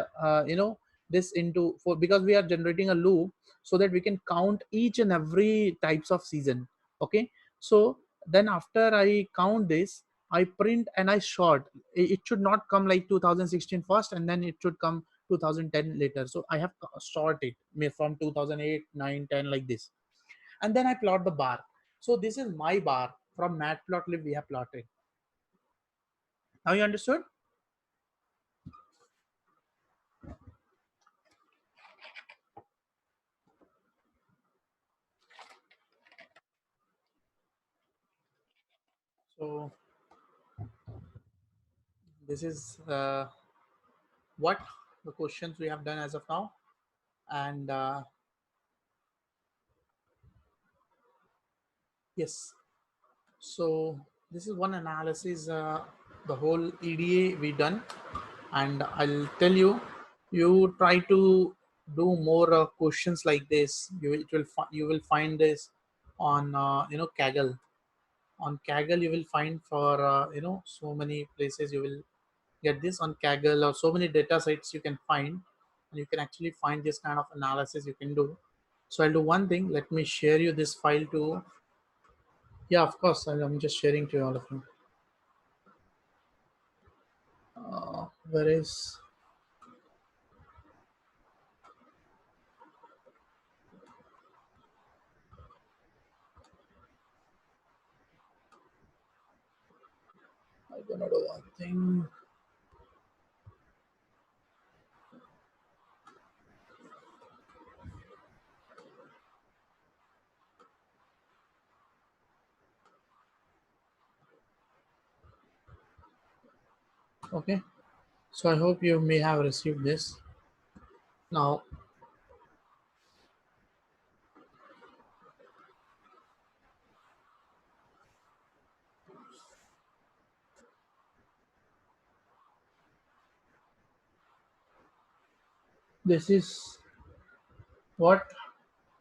this into, for because we are generating a loop so that we can count each and every types of season. Okay, so then after I count this, I print and I sort. It should not come like 2016 first and then it should come 2010 later. So I have sort it from 2008, 9, 10 like this, and then I plot the bar. So this is my bar from matplotlib we have plotted. Now you understood? So this is what the questions we have done as of now, and yes, so this is one analysis, the whole EDA we done, and I'll tell you, you try to do more questions like this. You will find this on Kaggle. On Kaggle you will find for so many places you will get this on Kaggle, or so many data sets you can find, and you can actually find this kind of analysis you can do. So I'll do one thing. Let me share you this file to. Yeah, of course. I'm just sharing to all of you. Where is? I'm gonna do one thing. Okay. So I hope you may have received this. Now, this is what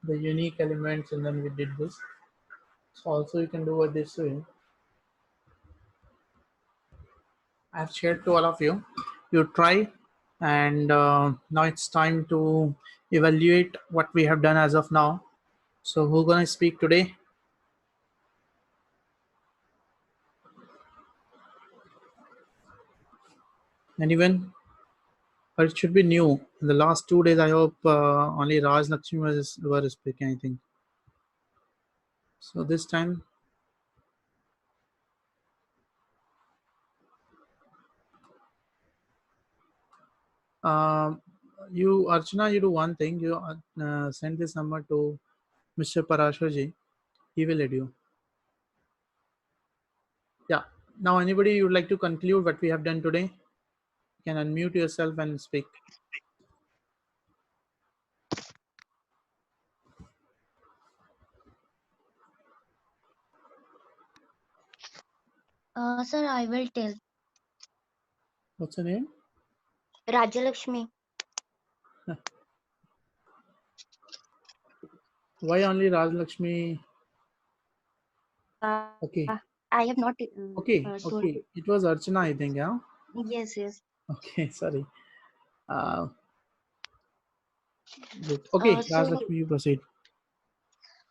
the unique elements, and then we did this. So also you can do it this way. I've shared to all of you. You try, and now it's time to evaluate what we have done as of now. So who's gonna speak today? Anyone? Or it should be new. In the last 2 days, I hope only Raj Lakshmi were speaking, I think. So this time, um, you, Archana, you do one thing. You send this number to Mr. Parashar. He will lead you. Yeah. Now, anybody you would like to conclude what we have done today? You can unmute yourself and speak. Sir, I will tell. What's your name? Rajalakshmi. Why only Raj Lakshmi? Okay. I have not Okay. told. Okay. It was Archana, I think. Yeah. Yes, yes. Okay. Sorry. Uh, good. Okay. Raj So, Lakshmi, you proceed.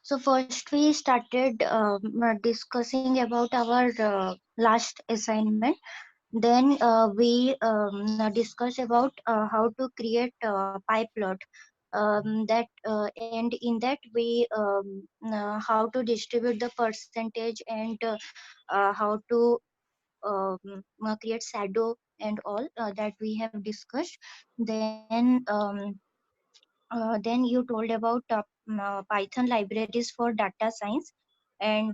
so first we started discussing about our last assignment. Then we discussed about how to create pie plot. That and in that we how to distribute the percentage, and how to create shadow and all that we have discussed. Then then you told about Python libraries for data science, and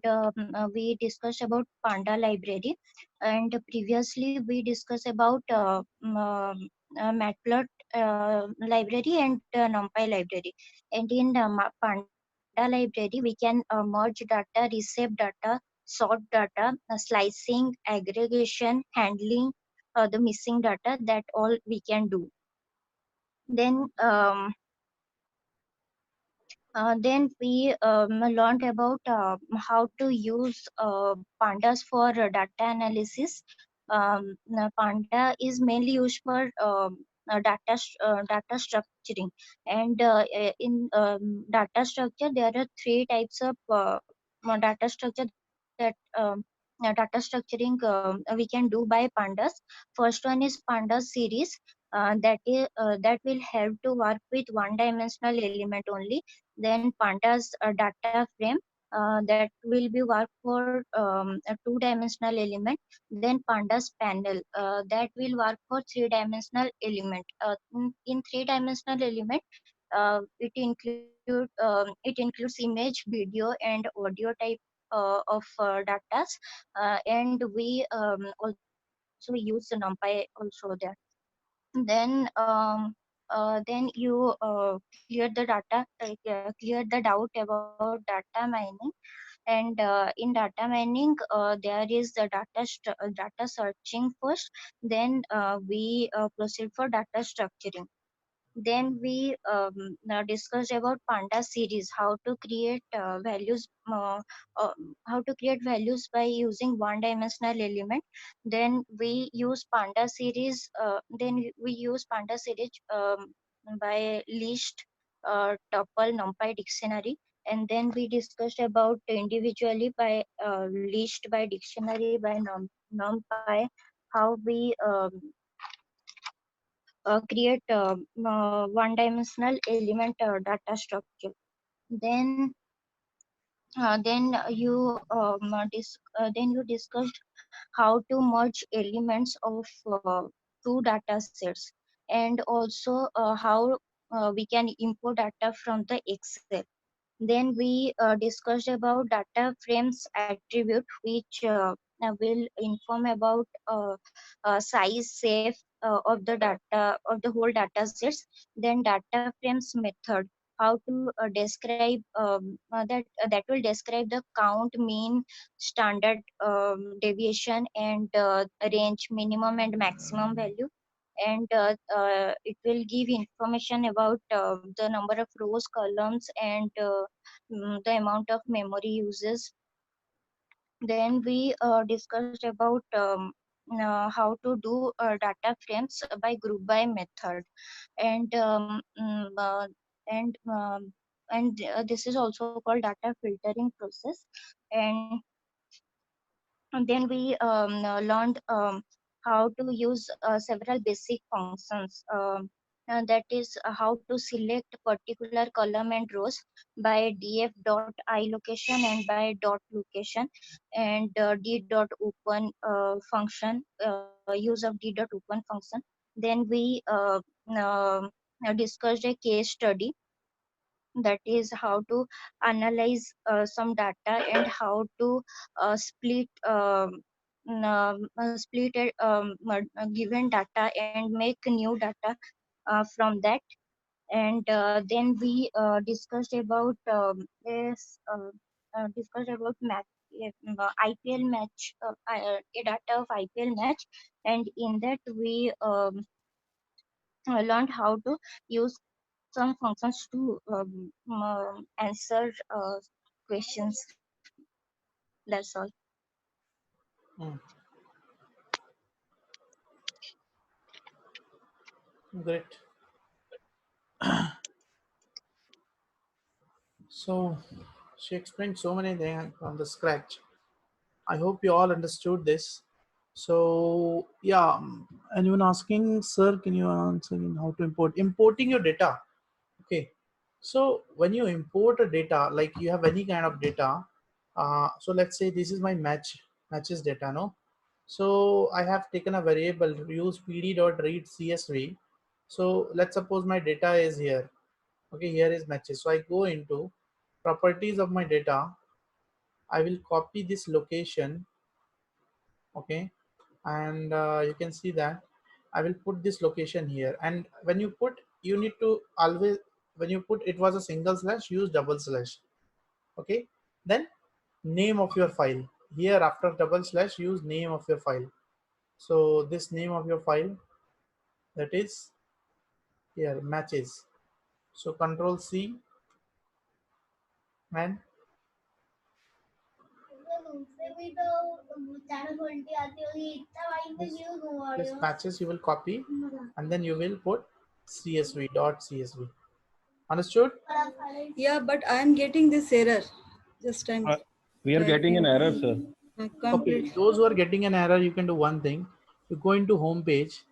we discussed about Panda library, and previously we discussed about Matplotlib library and NumPy library. And in Panda library, we can merge data, receive data, sort data, slicing, aggregation, handling the missing data. That all we can do. Then we learned about how to use pandas for data analysis. Panda is mainly used for data structuring, and in data structure there are three types of data structure that data structuring we can do by pandas. First one is pandas series, that will help to work with one dimensional element only. Then pandas data frame, that will be work for a two dimensional element. Then pandas panel, that will work for three dimensional element. In three dimensional element, it includes image, video, and audio type of datas, and we also use numpy also there. Then you clear the data, clear the doubt about data mining. And in data mining, there is the data searching first. Then we proceed for data structuring. Then we now discussed about Panda series, uh, how to create values by using one dimensional element. Then we use Panda series. Then we use Panda series by list, tuple, numpy, dictionary. And then we discussed about individually by list, by dictionary, by numpy, how we create one dimensional element data structure. Then then you discussed how to merge elements of two data sets, and also how we can import data from the Excel. Then we discussed about data frames attribute, which will inform about size, shape of the data, of the whole data sets. Then data frames method, how to describe that will describe the count, mean, standard deviation, and range, minimum and maximum value. And it will give information about the number of rows, columns, and the amount of memory uses. Then we discussed about how to do data frames by group by method. And and this is also called data filtering process. And then we learned how to use several basic functions, that is how to select particular column and rows by df dot I location and by dot location, and d dot open function, use of d dot open function. Then we uh, discussed a case study, that is how to analyze some data, and how to split split a given data and make new data from that. And then we discussed about IPL match, a data of IPL match. And in that we learned how to use some functions to answer questions. That's all. Mm, great. So she explained so many things from the scratch. I hope you all understood this. So yeah, anyone asking, sir, can you answer in how to importing your data? Okay. So when you import a data, like you have any kind of data, so let's say this is my matches data, no? So I have taken a variable use pd.read csv. So let's suppose my data is here. Okay, here is matches. So I go into properties of my data. I will copy this location. Okay, and you can see that I will put this location here. And when you put, you need to always, when you put it was a single slash, use double slash. Okay, then name of your file. Here after double slash, use name of your file. So this name of your file, that is here, matches. So control C and this matches you will copy, and then you will put CSV. Understood? Yeah, but I am getting this error. Just I'm. We are getting an error, sir. Okay, those who are getting an error, you can do one thing. You go into home page,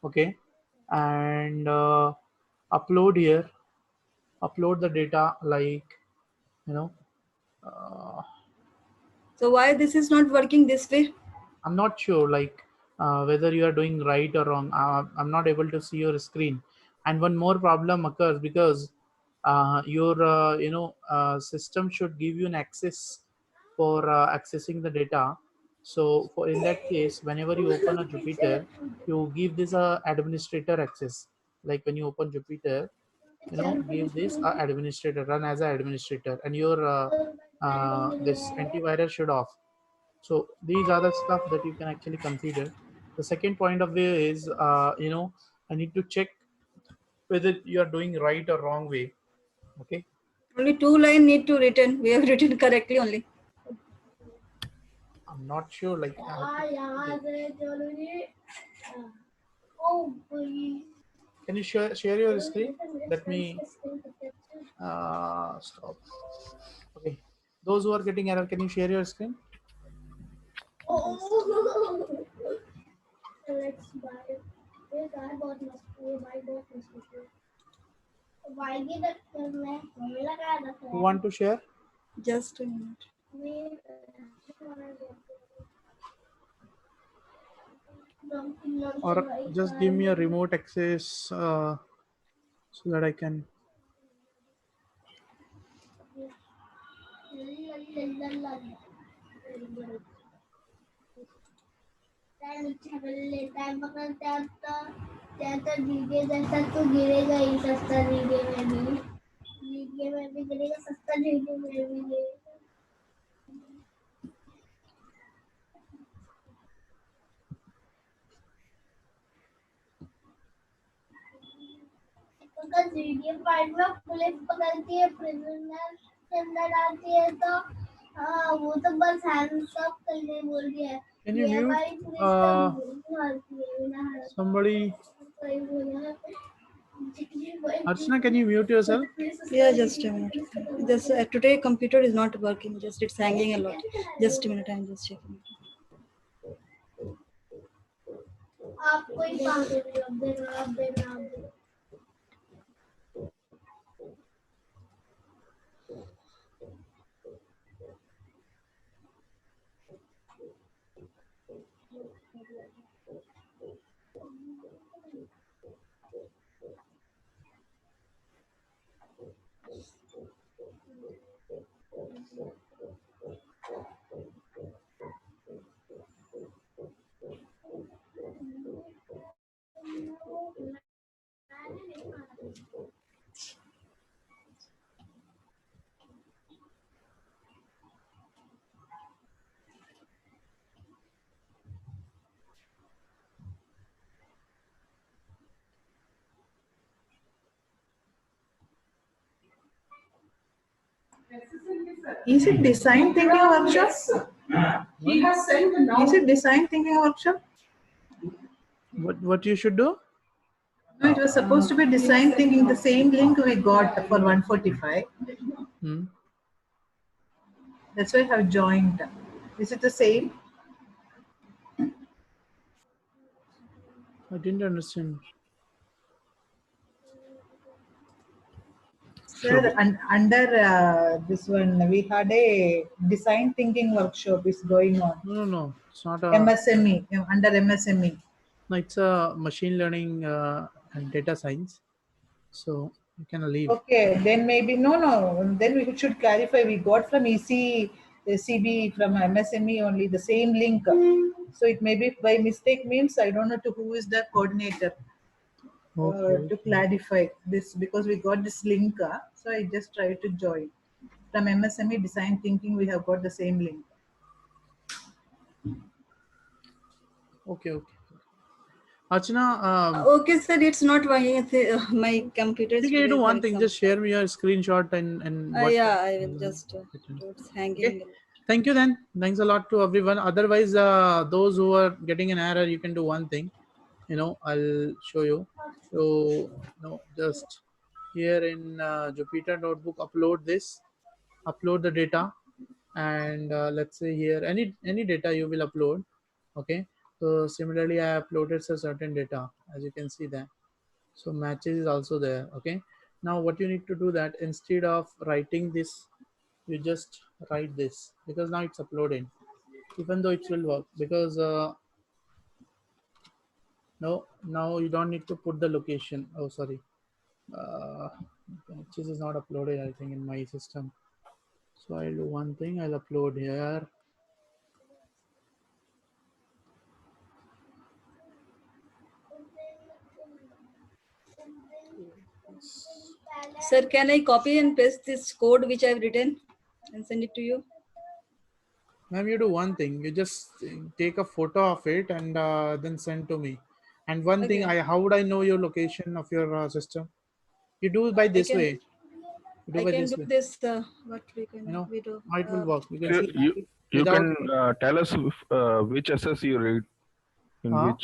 okay, and upload here, upload the data, like, you know, So why this is not working this way? I'm not sure, like, whether you are doing right or wrong. I'm not able to see your screen. And one more problem occurs because your system should give you an access for accessing the data. So for in that case, whenever you open a Jupyter, you give this administrator access. Like when you open Jupyter, give this administrator, run as an administrator, and your this antivirus should off. So these are the stuff that you can actually consider. The second point of view is, I need to check whether you are doing right or wrong way. Okay. Only 2 lines need to written. We have written correctly only. I'm not sure. Like, can you share your screen? Let me stop. Okay. Those who are getting error, can you share your screen? Who want to share? Just a minute. Or just give me a remote access so that I can. Can you mute somebody? Archana, can you mute yourself? Yeah, just a minute. Just today computer is not working. Just it's hanging a lot. Just a minute. I'm just checking. Is it design thinking workshop? Is it design thinking workshop? What you should do? No, it was supposed to be design thinking, the same link we got for 145. That's why I have joined. Is it the same? I didn't understand. Sir, under this one, we had a design thinking workshop is going on. No. It's not a MSME, under MSME. No, it's a machine learning and data science. So You can leave. Okay, then maybe no. Then we should clarify. We got from EC, CB from MSME only the same link. So it may be by mistake means I don't know to who is the coordinator Okay. to clarify this because we got this link. So I just try to join. From MSME Design Thinking, we have got the same link. Okay. Archana, Okay, sir, it's not working. My computer is you can do today one having thing. some Just share problem. me your screenshot and what. Yeah, I will just. It's hanging. Okay. Thank you then. Thanks a lot to everyone. Otherwise, those who are getting an error, you can do one thing. I'll show you. So, just here in Jupyter Notebook, upload the data, and let's say here any data you will upload. Okay. So similarly, I uploaded a certain data, as you can see there. So matches is also there. Okay. Now what you need to do that instead of writing this, you just write this because now it's uploaded. Even though it will work because no, now you don't need to put the location. Oh, sorry. Uh, matches is not uploaded, I think, in my system. So I'll do one thing. I'll upload here. Sir, can I copy and paste this code which I've written and send it to you? Ma'am, you do one thing. You just take a photo of it and then send to me. And one thing, Okay. how would I know your location of your system? You do it by this way. You do I by can this do way. this. What we do? How it will work. You can You see you without. can tell us which SS you read, in Huh?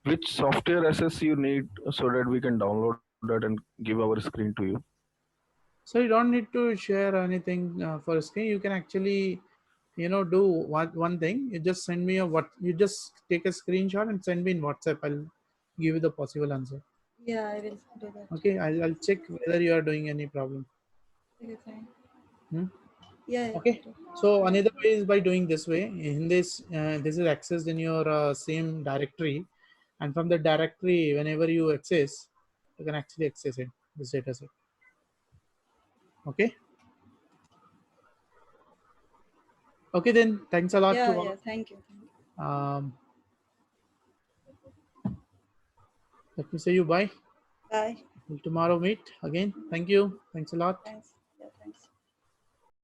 which software SS you need, so that we can download that and give our screen to you. So you don't need to share anything for a screen. You can actually, do one thing. You just send me you just take a screenshot and send me in WhatsApp. I'll give you the possible answer. Yeah, I will do that. Okay, I'll check whether you are doing any problem. Okay, fine. Hmm? Yeah. Okay. So another way is by doing this way. In this, this is accessed in your same directory, and from the directory, whenever you access, you can actually access it. This data set. Okay. Okay, then thanks a lot to all. Yeah. Thank you. Let me say you bye. Bye. We'll tomorrow meet again. Thank you. Thanks a lot. Thanks.